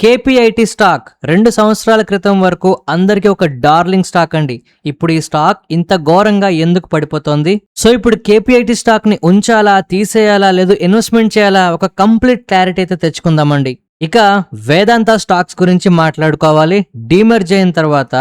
KPIT stock 2 సంవత్సరాల క్రితం వరకు అందరికీ ఒక డార్లింగ్ స్టాక్ అండి. ఇప్పుడు ఈ స్టాక్ ఇంత ఘోరంగా ఎందుకు పడిపోతోంది? సో ఇప్పుడు కేపీఐటీ స్టాక్ ని ఉంచాలా, తీసేయాలా, లేదు ఇన్వెస్ట్మెంట్ చేయాలా, ఒక కంప్లీట్ క్లారిటీ అయితే తెచ్చుకుందామండి. ఇక వేదాంత స్టాక్స్ గురించి మాట్లాడుకోవాలి. డీమర్జ్ అయిన తర్వాత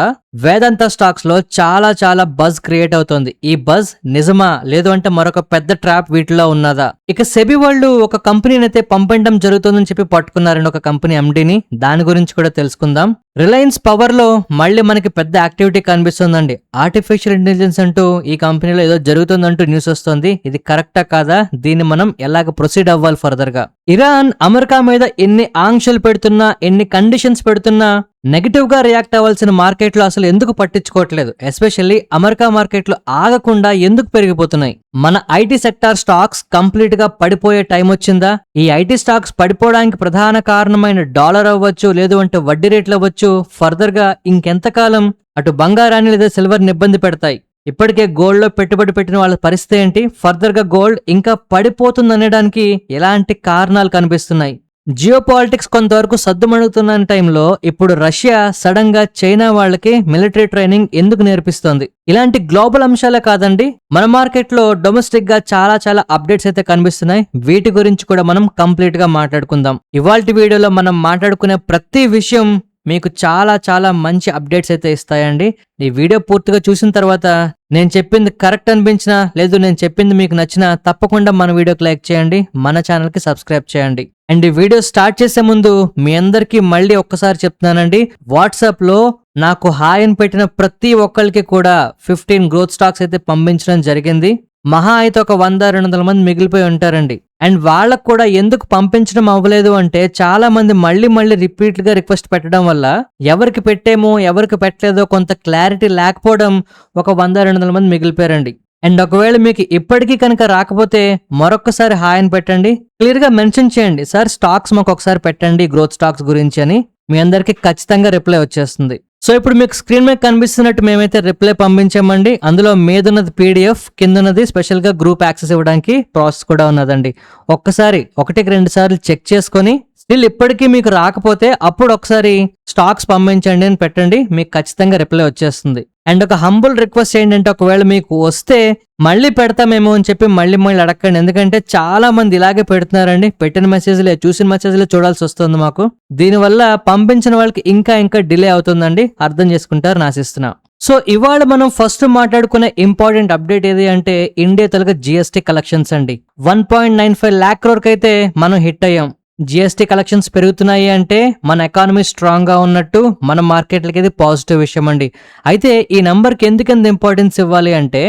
వేదాంత స్టాక్స్ లో చాలా బజ్ క్రియేట్ అవుతోంది. ఈ బజ్ నిజమా, లేదు అంటే మరొక పెద్ద ట్రాప్ వీటిలో ఉన్నదా? ఇక సెబీ వాళ్ళు ఒక కంపెనీని అయితే పంపించడం జరుగుతుందని చెప్పి పట్టుకున్నారండి, ఒక కంపెనీ ఎండీని. దాని గురించి కూడా తెలుసుకుందాం. రిలయన్స్ పవర్ లో మళ్ళీ మనకి పెద్ద యాక్టివిటీ కనిపిస్తుందండి. ఆర్టిఫిషియల్ ఇంటెలిజెన్స్ అంటూ ఈ కంపెనీలో ఏదో జరుగుతుందంటూ న్యూస్ వస్తుంది. ఇది కరెక్టా కాదా? దీన్ని మనం ఎలాగ ప్రొసీడ్ అవ్వాలి ఫర్దర్ గా? ఇరాన్ అమెరికా మీద ఎన్ని ఆంక్షలు పెడుతున్నా, ఎన్ని కండిషన్స్ పెడుతున్నా నెగిటివ్ గా రియాక్ట్ అవ్వాల్సిన మార్కెట్లో అసలు ఎందుకు పట్టించుకోవట్లేదు? ఎస్పెషల్లీ అమెరికా మార్కెట్లు ఆగకుండా ఎందుకు పెరిగిపోతున్నాయి? మన ఐటీ సెక్టార్ స్టాక్స్ కంప్లీట్ గా పడిపోయే టైం వచ్చిందా? ఈ ఐటీ స్టాక్స్ పడిపోవడానికి ప్రధాన కారణమైన డాలర్ అవ్వచ్చు, లేదు అంటే వడ్డీ రేట్లు అవ్వచ్చు, ఫర్దర్ గా ఇంకెంతకాలం అటు బంగారాన్ని లేదా సిల్వర్ ని ఇబ్బంది పెడతాయి? ఇప్పటికే గోల్డ్ లో పెట్టుబడి పెట్టిన వాళ్ళ పరిస్థితి ఏంటి? ఫర్దర్ గా గోల్డ్ ఇంకా పడిపోతుంది అనడానికి ఎలాంటి కారణాలు కనిపిస్తున్నాయి? జియో పాలిటిక్స్ కొంతవరకు సద్దుమణుగుతున్న టైంలో ఇప్పుడు రష్యా సడన్ గా చైనా వాళ్ళకి మిలిటరీ ట్రైనింగ్ ఎందుకు నేర్పిస్తోంది? ఇలాంటి గ్లోబల్ అంశాలే కాదండి, మన మార్కెట్ లో డొమెస్టిక్ గా చాలా అప్డేట్స్ అయితే కనిపిస్తున్నాయి. వీటి గురించి కూడా మనం కంప్లీట్ గా మాట్లాడుకుందాం. ఇవాల్టి వీడియోలో మనం మాట్లాడుకునే ప్రతి విషయం మీకు చాలా మంచి అప్డేట్స్ అయితే ఇస్తాయండి. ఈ వీడియో పూర్తిగా చూసిన తర్వాత నేను చెప్పింది కరెక్ట్ అనిపించినా, లేదు నేను చెప్పింది మీకు నచ్చినా తప్పకుండా మన వీడియోకి లైక్ చేయండి, మన ఛానల్ కి సబ్స్క్రైబ్ చేయండి. అండ్ ఈ వీడియో స్టార్ట్ చేసే ముందు మీ అందరికీ మళ్ళీ ఒక్కసారి చెప్తున్నానండి, వాట్సాప్ లో నాకు హాయ్ అని పెట్టిన ప్రతి ఒక్కరికి కూడా 15 గ్రోత్ స్టాక్స్ అయితే పంపించడం జరిగింది. మహా అయితే ఒక 100-200 మంది మిగిలిపోయి ఉంటారండి. అండ్ వాళ్ళకు కూడా ఎందుకు పంపించడం అవ్వలేదు అంటే, చాలా మంది మళ్ళీ రిపీట్ గా రిక్వెస్ట్ పెట్టడం వల్ల ఎవరికి పెట్టేమో ఎవరికి పెట్టలేదో కొంత క్లారిటీ లేకపోవడం ఒక 100-200 మంది మిగిలిపోయారండి. అండ్ ఒకవేళ మీకు ఇప్పటికీ కనుక రాకపోతే మరొకసారి హాయ్ అని పెట్టండి, క్లియర్ గా మెన్షన్ చేయండి, సార్ స్టాక్స్ మాకు ఒకసారి పెట్టండి గ్రోత్ స్టాక్స్ గురించి అని. మీ అందరికి ఖచ్చితంగా రిప్లై వచ్చేస్తుంది. సో ఇప్పుడు మీకు స్క్రీన్ మీద కనిపిస్తున్నట్టు మేమైతే రిప్లై పంపించామండి. అందులో మీదున్నది పీడిఎఫ్, కిందన్నది స్పెషల్ గా గ్రూప్ యాక్సెస్ ఇవ్వడానికి ప్రాసెస్ కూడా ఉన్నదండి. ఒక్కసారి 1-2 సార్లు చెక్ చేసుకొని స్టిల్ ఇప్పటికీ మీకు రాకపోతే అప్పుడు ఒకసారి స్టాక్స్ పంపించండి అని పెట్టండి, మీకు ఖచ్చితంగా రిప్లై వచ్చేస్తుంది. అండ్ ఒక హంబుల్ రిక్వెస్ట్ ఏంటంటే, ఒకవేళ మీకు వస్తే మళ్ళీ పెడతామేమో అని చెప్పి మళ్ళీ అడగండి. ఎందుకంటే చాలా మంది ఇలాగే పెడుతున్నారండి, పెట్టిన మెసేజ్లే చూసిన మెసేజ్లే చూడాల్సి వస్తుంది మాకు. దీనివల్ల పంపించిన వాళ్ళకి ఇంకా డిలే అవుతుందండి, అర్థం చేసుకుంటారు ఆశిస్తున్నా. సో ఇవాళ మనం ఫస్ట్ మాట్లాడుకునే ఇంపార్టెంట్ అప్డేట్ ఏది అంటే, ఇండియా తెలుగు జిఎస్టీ కలెక్షన్స్ అండి. 1.95 lakh crore అయితే మనం హిట్ అయ్యాం. జిఎస్టీ కలెక్షన్స్ పెరుగుతున్నాయి అంటే మన ఎకానమీ స్ట్రాంగ్ గా ఉన్నట్టు, మన మార్కెట్లకి ఇది పాజిటివ్ విషయం అండి. అయితే ఈ నంబర్కి ఎందుకంత ఇంపార్టెన్స్ ఇవ్వాలి అంటే,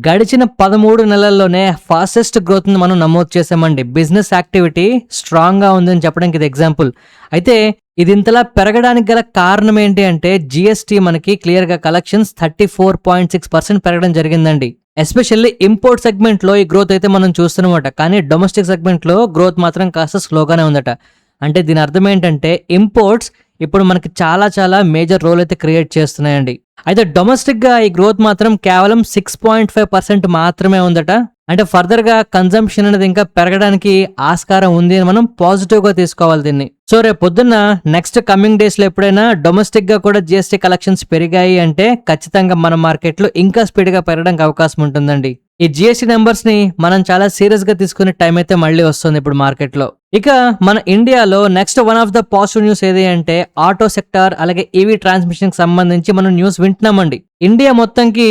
గడిచిన 13 నెలల్లోనే ఫాస్టెస్ట్ గ్రోత్ ని మనం నమోదు చేసామండి. బిజినెస్ యాక్టివిటీ స్ట్రాంగ్ గా ఉందని చెప్పడానికి ఇది ఎగ్జాంపుల్. అయితే ఇది ఇంతలా పెరగడానికి గల కారణం ఏంటి అంటే, జిఎస్టీ మనకి క్లియర్ గా కలెక్షన్స్ 34.6% పెరగడం జరిగిందండి. ఎస్పెషల్లీ ఇంపోర్ట్ సెగ్మెంట్ లో ఈ గ్రోత్ అయితే మనం చూస్తున్నామట, కానీ డొమెస్టిక్ సెగ్మెంట్ లో గ్రోత్ మాత్రం కాస్త స్లోగానే ఉందట. అంటే దీని అర్థం ఏంటంటే, ఇంపోర్ట్స్ ఇప్పుడు మనకి చాలా మేజర్ రోల్ అయితే క్రియేట్ చేస్తున్నాయండి. అయితే డొమెస్టిక్ గా ఈ గ్రోత్ మాత్రం కేవలం 6.5% మాత్రమే ఉందట. అంటే ఫర్దర్ గా కన్జంప్షన్ అనేది ఇంకా పెరగడానికి ఆస్కారం ఉంది అని మనం పాజిటివ్ గా తీసుకోవాలి దీన్ని. సో రేపు పొద్దున్న నెక్స్ట్ కమింగ్ డేస్ లో ఎప్పుడైనా డొమెస్టిక్ గా కూడా జిఎస్టీ కలెక్షన్స్ పెరిగాయి అంటే ఖచ్చితంగా మన మార్కెట్ లో ఇంకా స్పీడ్ గా పెరగడానికి అవకాశం ఉంటుందండి. ఈ జిఎస్టీ నెంబర్స్ ని మనం చాలా సీరియస్ గా తీసుకునే టైం అయితే మళ్ళీ వస్తుంది ఇప్పుడు మార్కెట్ లో. ఇక మన ఇండియాలో next one of the positive news ఏది అంటే, ఆటో సెక్టార్ అలాగే ఈవీ ట్రాన్స్మిషన్ కి సంబంధించి మనం న్యూస్ వింటున్నామండి. ఇండియా మొత్తంకి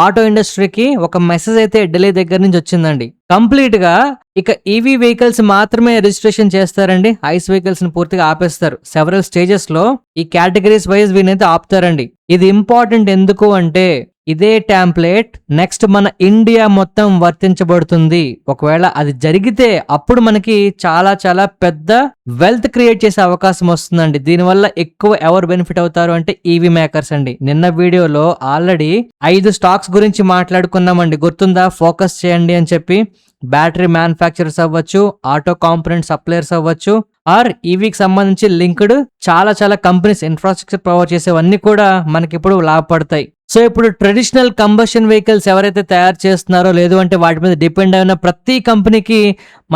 ఆటో ఇండస్ట్రీకి ఒక మెసేజ్ అయితే ఢిల్లీ దగ్గర నుంచి వచ్చిందండి. కంప్లీట్ గా ఇక ఈవీ వెహికల్స్ మాత్రమే రిజిస్ట్రేషన్ చేస్తారండి, ఐస్ వెహికల్స్ ని పూర్తిగా ఆపేస్తారు. సెవరల్ స్టేజెస్ లో ఈ కేటగిరీస్ వైజ్ వీనైతే ఆపుతారండి. ఇది ఇంపార్టెంట్ ఎందుకు అంటే, ఇదే టెంప్లెట్ నెక్స్ట్ మన ఇండియా మొత్తం వర్తించబడుతుంది. ఒకవేళ అది జరిగితే అప్పుడు మనకి చాలా పెద్ద వెల్త్ క్రియేట్ చేసే అవకాశం వస్తుందండి. దీనివల్ల ఎక్కువ ఎవరు బెనిఫిట్ అవుతారు అంటే ఈవీ మేకర్స్ అండి. నిన్న వీడియోలో ఆల్రెడీ 5 స్టాక్స్ గురించి మాట్లాడుకున్నామండి, గుర్తుందా? ఫోకస్ చేయండి అని చెప్పి. బ్యాటరీ మ్యానుఫ్యాక్చరర్స్ అవ్వచ్చు, ఆటో కాంపోనెంట్ సప్లయర్స్ అవ్వచ్చు, ఆర్ ఈవీకి సంబంధించి లింక్డ్ చాలా కంపెనీస్ ఇన్ఫ్రాస్ట్రక్చర్ ప్రొవైడ్ చేసేవన్నీ కూడా మనకి ఇప్పుడు లాభపడతాయి. సో ఇప్పుడు ట్రెడిషనల్ కంబషన్ వెహికల్స్ ఎవరైతే తయారు చేస్తున్నారో లేదు అంటే వాటి మీద డిపెండ్ అయిన ప్రతి కంపెనీకి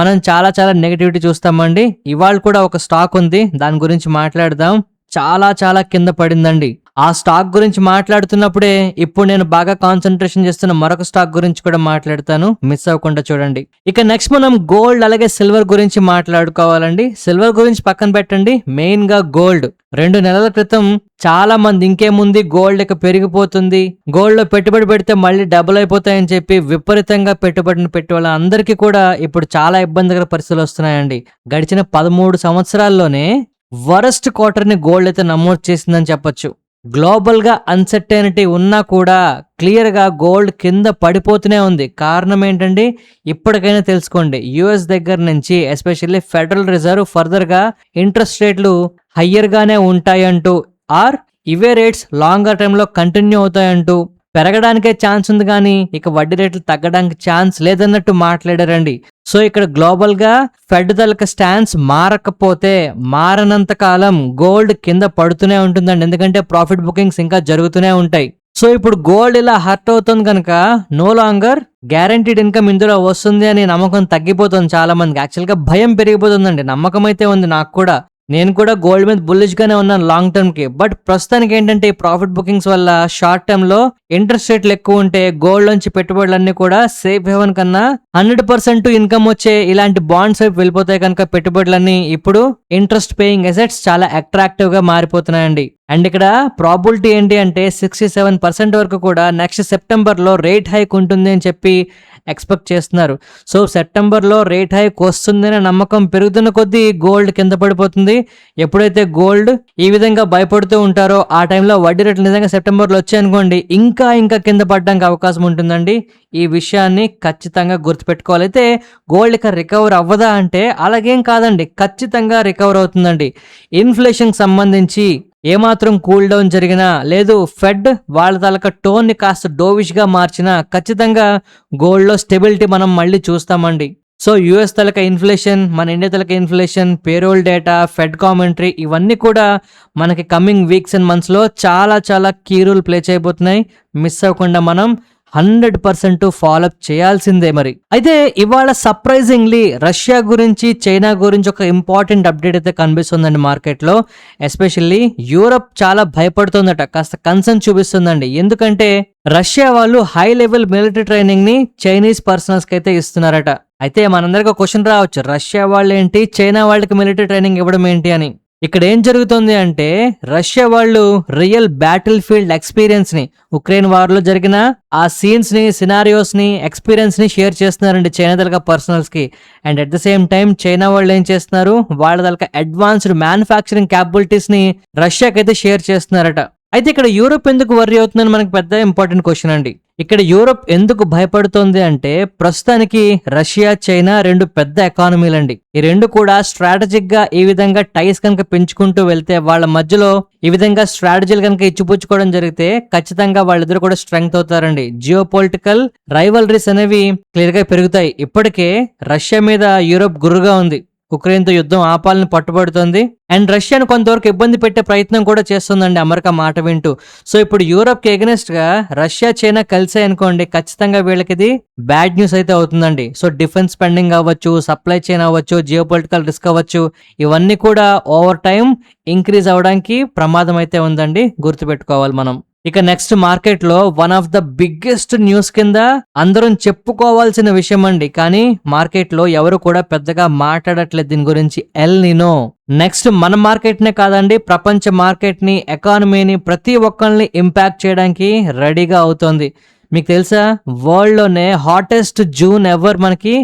మనం చాలా నెగటివిటీ చూస్తామండి. ఇవాళ కూడా ఒక స్టాక్ ఉంది, దాని గురించి మాట్లాడదాం. చాలా కింద పడిందండి. ఆ స్టాక్ గురించి మాట్లాడుతున్నప్పుడే ఇప్పుడు నేను బాగా కాన్సన్ట్రేషన్ చేస్తున్న మరొక స్టాక్ గురించి కూడా మాట్లాడతాను, మిస్ అవ్వకుండా చూడండి. ఇక నెక్స్ట్ మనం గోల్డ్ అలాగే సిల్వర్ గురించి మాట్లాడుకోవాలండి. సిల్వర్ గురించి పక్కన పెట్టండి, మెయిన్ గా గోల్డ్. 2 నెలల క్రితం చాలా మంది ఇంకేముంది గోల్డ్ ఇక పెరిగిపోతుంది, గోల్డ్ లో పెట్టుబడి పెడితే మళ్ళీ డబుల్ అయిపోతాయని చెప్పి విపరీతంగా పెట్టుబడిని పెట్టే వాళ్ళ అందరికీ కూడా ఇప్పుడు చాలా ఇబ్బందికర పరిస్థితులు వస్తున్నాయండి. గడిచిన 13 సంవత్సరాల్లోనే వరస్ట్ క్వార్టర్ ని గోల్డ్ అయితే నమోదు చేసిందని చెప్పొచ్చు. గ్లోబల్ గా అన్సర్టైనిటీ ఉన్నా కూడా క్లియర్ గా గోల్డ్ కింద పడిపోతూనే ఉంది. కారణం ఏంటండి, ఇప్పటికైనా తెలుసుకోండి. యుఎస్ దగ్గర నుంచి ఎస్పెషల్లీ ఫెడరల్ రిజర్వ్ ఫర్దర్ గా ఇంట్రెస్ట్ రేట్లు హయ్యర్ గానే ఉంటాయంటూ, ఆర్ ఇవే రేట్స్ లాంగర్ టైమ్ లో కంటిన్యూ అవుతాయంటూ, పెరగడానికే ఛాన్స్ ఉంది కానీ ఇక వడ్డీ రేట్లు తగ్గడానికి ఛాన్స్ లేదన్నట్టు మాట్లాడారండి. సో ఇక్కడ గ్లోబల్ గా ఫెడ్ తాలూకా స్టాన్స్ మారకపోతే మారనంత కాలం గోల్డ్ కింద పడుతూనే ఉంటుందండి, ఎందుకంటే ప్రాఫిట్ బుకింగ్స్ ఇంకా జరుగుతూనే ఉంటాయి. సో ఇప్పుడు గోల్డ్ ఇలా హర్ట్ అవుతుంది కనుక నో లాంగర్ గ్యారంటీడ్ ఇన్కమ్ ఇందులో వస్తుంది అని నమ్మకం తగ్గిపోతుంది చాలా మందికి. యాక్చువల్ గా భయం పెరిగిపోతుందండి. నమ్మకం అయితే ఉంది నాకు కూడా, నేను కూడా గోల్డ్ మీద బుల్లిష్ గానే ఉన్నాను లాంగ్ టర్మ్ కి. బట్ ప్రస్తుతానికి ఏంటంటే ఈ ప్రాఫిట్ బుకింగ్స్ వల్ల షార్ట్ టర్మ్ లో ఇంట్రెస్ట్ రేట్లు ఎక్కువ ఉంటే గోల్డ్ నుంచి పెట్టుబడులన్నీ కూడా సేఫ్ హెవెన్ కన్నా 100% ఇన్కమ్ వచ్చే ఇలాంటి బాండ్స్ వైపు వెళ్ళిపోతాయి కనుక పెట్టుబడులన్నీ ఇప్పుడు ఇంట్రెస్ట్ పేయింగ్ అసెట్స్ చాలా అట్రాక్టివ్ గా మారిపోతున్నాయండి. అండ్ ఇక్కడ ప్రాబిలిటీ ఏంటి అంటే 67% వరకు కూడా నెక్స్ట్ సెప్టెంబర్ లో రేట్ హైక్ ఉంటుంది అని చెప్పి ఎక్స్పెక్ట్ చేస్తున్నారు. సో సెప్టెంబర్ లో రేట్ హైక్ వస్తుందనే నమ్మకం పెరుగుతున్న కొద్దీ గోల్డ్ కింద పడిపోతుంది. ఎప్పుడైతే గోల్డ్ ఈ విధంగా భయపడుతూ ఉంటారో ఆ టైంలో వడ్డీ రేట్లు నిజంగా సెప్టెంబర్ లో వచ్చాయనుకోండి ఇంకా కింద పడడానికి అవకాశం ఉంటుందండి. ఈ విషయాన్ని ఖచ్చితంగా గుర్తుపెట్టుకోవాలి. అయితే గోల్డ్ ఇక రికవర్ అవ్వదా అంటే అలాగేం కాదండి, ఖచ్చితంగా రికవర్ అవుతుందండి. ఇన్ఫ్లేషన్ సంబంధించి ఏమాత్రం కూల్ డౌన్ జరిగినా లేదు ఫెడ్ వాళ్ళ తాలూకా టోన్ ని కాస్త డోవిష్ గా మార్చినా ఖచ్చితంగా గోల్డ్ లో స్టెబిలిటీ మనం మళ్ళీ చూస్తామండి. సో యుఎస్ తలక ఇన్ఫ్లేషన్, మన ఇండియా తలక inflation, payroll data, fed commentary ఇవన్నీ కూడా మనకి కమింగ్ వీక్స్ అండ్ మంత్స్ లో చాలా కీ రోల్ ప్లే చేయబోతున్నాయి. మిస్ అవ్వకుండా మనం 100% ఫాలోఅప్ చేయాల్సిందే. మరి అయితే ఇవాళ సర్ప్రైజింగ్లీ రష్యా గురించి చైనా గురించి ఒక ఇంపార్టెంట్ అప్డేట్ అయితే కనిపిస్తుందండి మార్కెట్ లో. ఎస్పెషల్లీ యూరప్ చాలా భయపడుతుందట, కాస్త కన్సర్న్ చూపిస్తుందండి. ఎందుకంటే రష్యా వాళ్ళు హై లెవెల్ మిలిటరీ ట్రైనింగ్ ని చైనీస్ పర్సనల్స్ కి అయితే ఇస్తున్నారట. అయితే మనందరికి ఒక క్వశ్చన్ రావచ్చు, రష్యా వాళ్ళు ఏంటి చైనా వాళ్ళకి మిలిటరీ ట్రైనింగ్ ఇవ్వడం ఏంటి అని. ఇక్కడ ఏం జరుగుతుంది అంటే రష్యా వాళ్ళు రియల్ బ్యాటిల్ ఫీల్డ్ ఎక్స్పీరియన్స్ ని, ఉక్రెయిన్ వార్ లో జరిగిన ఆ సీన్స్ ని, సినారియోస్ ని, ఎక్స్పీరియన్స్ ని షేర్ చేస్తున్నారండి చైనా దళక పర్సనల్స్ కి. And at the same time China వాళ్ళు ఏం చేస్తున్నారు, వాళ్ళ దళక అడ్వాన్స్డ్ మ్యానుఫ్యాక్చరింగ్ క్యాపబిలిటీస్ ని రష్యాకి అయితే షేర్ చేస్తున్నారట. అయితే ఇక్కడ యూరోప్ ఎందుకు వర్రీ అవుతుందని మనకి పెద్ద ఇంపార్టెంట్ క్వశ్చన్ అండి. ఇక్కడ యూరోప్ ఎందుకు భయపడుతోంది అంటే ప్రస్తుతానికి రష్యా చైనా 2 పెద్ద ఎకానమీలండి. ఈ 2 కూడా స్ట్రాటజిక్ గా ఈ విధంగా టైస్ కనుక పెంచుకుంటూ వెళ్తే వాళ్ళ మధ్యలో ఈ విధంగా స్ట్రాటజీలు కనుక ఇచ్చిపుచ్చుకోవడం జరిగితే ఖచ్చితంగా వాళ్ళిద్దరు కూడా స్ట్రెంగ్త్ అవుతారండి. జియో పొలిటికల్ రైవలరీస్ అనేవి క్లియర్ గా పెరుగుతాయి. ఇప్పటికే రష్యా మీద యూరోప్ గుర్రుగా ఉంది, ఉక్రెయిన్ తో యుద్ధం ఆపాలని పట్టుబడుతోంది. అండ్ రష్యాను కొంతవరకు ఇబ్బంది పెట్టే ప్రయత్నం కూడా చేస్తుందండి అమెరికా మాట వింటూ. సో ఇప్పుడు యూరోప్ కి ఎగనెస్ట్ గా రష్యా చైనా కలిసాయి అనుకోండి, ఖచ్చితంగా వీళ్ళకి ఇది బ్యాడ్ న్యూస్ అయితే అవుతుందండి. సో డిఫెన్స్ స్పెండింగ్ అవ్వచ్చు, సప్లై చైన్ అవ్వచ్చు, జియో పొలిటికల్ రిస్క్ అవ్వచ్చు, ఇవన్నీ కూడా ఓవర్ టైం ఇంక్రీజ్ అవడానికి ప్రమాదం అయితే ఉందండి, గుర్తుపెట్టుకోవాలి మనం. ఇక నెక్స్ట్ మార్కెట్ లో one of the biggest news కింద అందరం చెప్పుకోవాల్సిన విషయం అండి, కానీ మార్కెట్ లో ఎవరు కూడా పెద్దగా మాట్లాడట్లేదు దీని గురించి, ఎల్ నినో. నెక్స్ట్ మన మార్కెట్ నే కాదండి, ప్రపంచ మార్కెట్ ని, ఎకానమీని, ప్రతి ఒక్కరిని ఇంపాక్ట్ చేయడానికి రెడీగా అవుతోంది. మీకు తెలుసా వరల్డ్ లోనే హాటెస్ట్ జూన్ ఎవర్ మనకి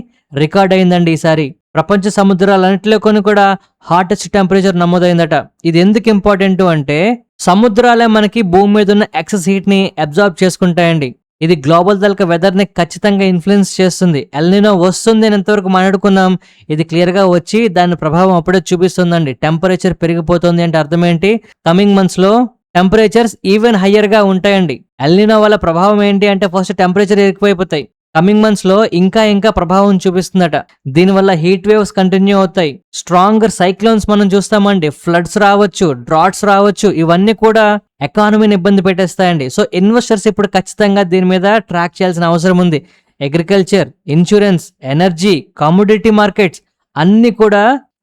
రికార్డ్ అయిందండి ఈసారి. ప్రపంచ సముద్రాలన్నింటిలో కొన్ని కూడా హాటెస్ట్ టెంపరేచర్ నమోదైందట. ఇది ఎందుకు ఇంపార్టెంట్ అంటే సముద్రాలే మనకి భూమి మీద ఉన్న ఎక్సెస్ హీట్ ని అబ్జార్బ్ చేసుకుంటాయండి. ఇది గ్లోబల్ తలక వెదర్ ని ఖచ్చితంగా ఇన్ఫ్లుయెన్స్ చేస్తుంది. ఎల్ నినో వస్తుంది అని ఎంతవరకు మాట్లాడుకున్నాం, ఇది క్లియర్ గా వచ్చి దాని ప్రభావం అప్పుడే చూపిస్తుందండి. టెంపరేచర్ పెరిగిపోతుంది అంటే అర్థం ఏంటి, కమింగ్ మంత్స్ లో టెంపరేచర్స్ ఈవెన్ హయ్యర్ గా ఉంటాయండి. ఎల్ నినో వల్ల ప్రభావం ఏంటి అంటే ఫస్ట్ టెంపరేచర్ ఎక్కువైపోతాయి, కమింగ్ మంత్స్ లో ఇంకా ప్రభావం చూపిస్తుందట. దీనివల్ల హీట్ వేవ్స్ కంటిన్యూ అవుతాయి, స్ట్రాంగర్ సైక్లోన్స్ మనం చూస్తామండి, ఫ్లడ్స్ రావచ్చు, డ్రాట్స్ రావచ్చు, ఇవన్నీ కూడా ఎకానమీని ఇబ్బంది పెట్టేస్తాయండి. సో ఇన్వెస్టర్స్ ఇప్పుడు ఖచ్చితంగా దీని మీద ట్రాక్ చేయాల్సిన అవసరం ఉంది. Agriculture, insurance, energy, commodity markets అన్ని కూడా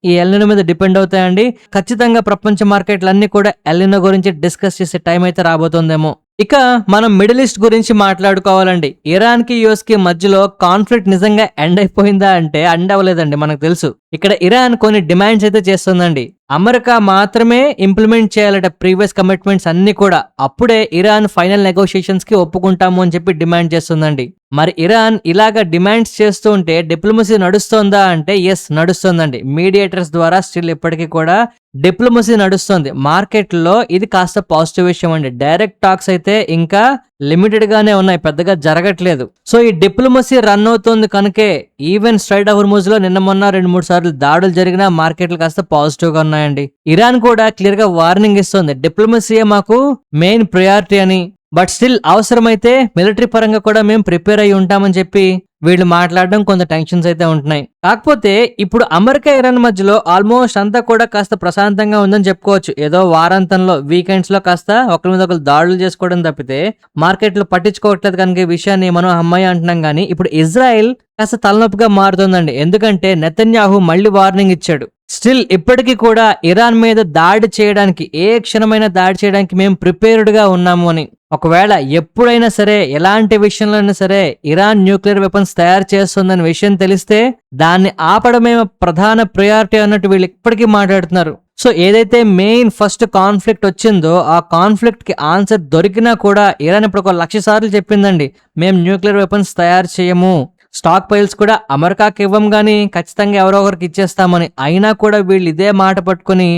ఈ ఎల్నినో మీద డిపెండ్ అవుతాయండి. ఖచ్చితంగా ప్రపంచ మార్కెట్లు అన్ని కూడా ఎల్నినో గురించి డిస్కస్ చేసే టైం అయితే రాబోతుందేమో. ఇక మనం మిడిల్ ఈస్ట్ గురించి మాట్లాడుకోవాలండి. ఇరాన్ కి యుఎస్ కి మధ్యలో కాన్ఫ్లిక్ట్ నిజంగా ఎండ్ అయిపోయిందా అంటే ఎండ్ అవ్వలేదండి. మనకు తెలుసు ఇక్కడ ఇరాన్ కొన్ని డిమాండ్స్ అయితే చేస్తుందండి. అమెరికా మాత్రమే ఇంప్లిమెంట్ చేయాలట ప్రీవియస్ కమిట్మెంట్స్ అన్ని కూడా, అప్పుడే ఇరాన్ ఫైనల్ నెగోషియేషన్స్ కి ఒప్పుకుంటాము అని చెప్పి డిమాండ్ చేస్తుందండి. మరి ఇరాన్ ఇలాగా డిమాండ్స్ చేస్తూ ఉంటే డిప్లొమసీ నడుస్తోందా అంటే ఎస్ నడుస్తుందండి. మీడియేటర్స్ ద్వారా స్టిల్ ఇప్పటికీ కూడా డిప్లొమసీ నడుస్తుంది. మార్కెట్లో ఇది కాస్త పాజిటివ్ విషయం అండి. డైరెక్ట్ టాక్స్ అయితే ఇంకా లిమిటెడ్ గానే ఉన్నాయి, పెద్దగా జరగట్లేదు. సో ఈ డిప్లొమసీ రన్ అవుతుంది కనుకే ఈవెన్ స్ట్రైట్ హోర్ముజ్ లో నిన్న మొన్న 2-3 సార్లు దాడులు జరిగిన మార్కెట్లు కాస్త పాజిటివ్ గా ఉన్నాయండి. ఇరాన్ కూడా క్లియర్ గా వార్నింగ్ ఇస్తుంది, డిప్లొమసీయే మాకు మెయిన్ ప్రయారిటీ అని. బట్ స్టిల్ అవసరమైతే మిలిటరీ పరంగా కూడా మేము ప్రిపేర్ అయ్యి ఉంటామని చెప్పి వీళ్ళు మాట్లాడడం కొంత టెన్షన్స్ అయితే ఉంటున్నాయి. కాకపోతే ఇప్పుడు అమెరికా ఇరాన్ మధ్యలో ఆల్మోస్ట్ అంతా కూడా కాస్త ప్రశాంతంగా ఉందని చెప్పుకోవచ్చు. ఏదో వారాంతంలో వీకెండ్స్ లో కాస్త ఒకరి మీద ఒకరు దాడులు చేసుకోవడం తప్పితే మార్కెట్లు పట్టించుకోవట్లేదు కనుక ఈ విషయాన్ని మనం అమ్మాయి అంటున్నాం. కానీ ఇప్పుడు ఇజ్రాయెల్ కాస్త తలనొప్పిగా మారుతుందండి. ఎందుకంటే నెతన్యాహు మళ్ళీ వార్నింగ్ ఇచ్చాడు. స్టిల్ ఇప్పటికీ కూడా ఇరాన్ మీద దాడి చేయడానికి, ఏ క్షణమైన దాడి చేయడానికి మేము ప్రిపేర్డ్ గా ఉన్నాము అని. ఒకవేళ ఎప్పుడైనా సరే ఎలాంటి విషయంలో అయినా సరే ఇరాన్ న్యూక్లియర్ వెపన్స్ తయారు చేస్తుందన్న విషయం తెలిస్తే దాన్ని ఆపడమే ప్రధాన ప్రయారిటీ అన్నట్టు వీళ్ళు ఇప్పటికీ మాట్లాడుతున్నారు. సో ఏదైతే మెయిన్ ఫస్ట్ కాన్ఫ్లిక్ట్ వచ్చిందో ఆ కాన్ఫ్లిక్ట్ కి ఆన్సర్ దొరికినా కూడా ఇరాన్ ఇప్పుడు 1,00,000 సార్లు చెప్పిందండి, మేము న్యూక్లియర్ వెపన్స్ తయారు చేయము, స్టాక్ పైల్స్ కూడా అమెరికాకి ఇవ్వం గానీ ఖచ్చితంగా ఎవరో ఒకరికి ఇచ్చేస్తామని. అయినా కూడా వీళ్ళు ఇదే మాట పట్టుకుని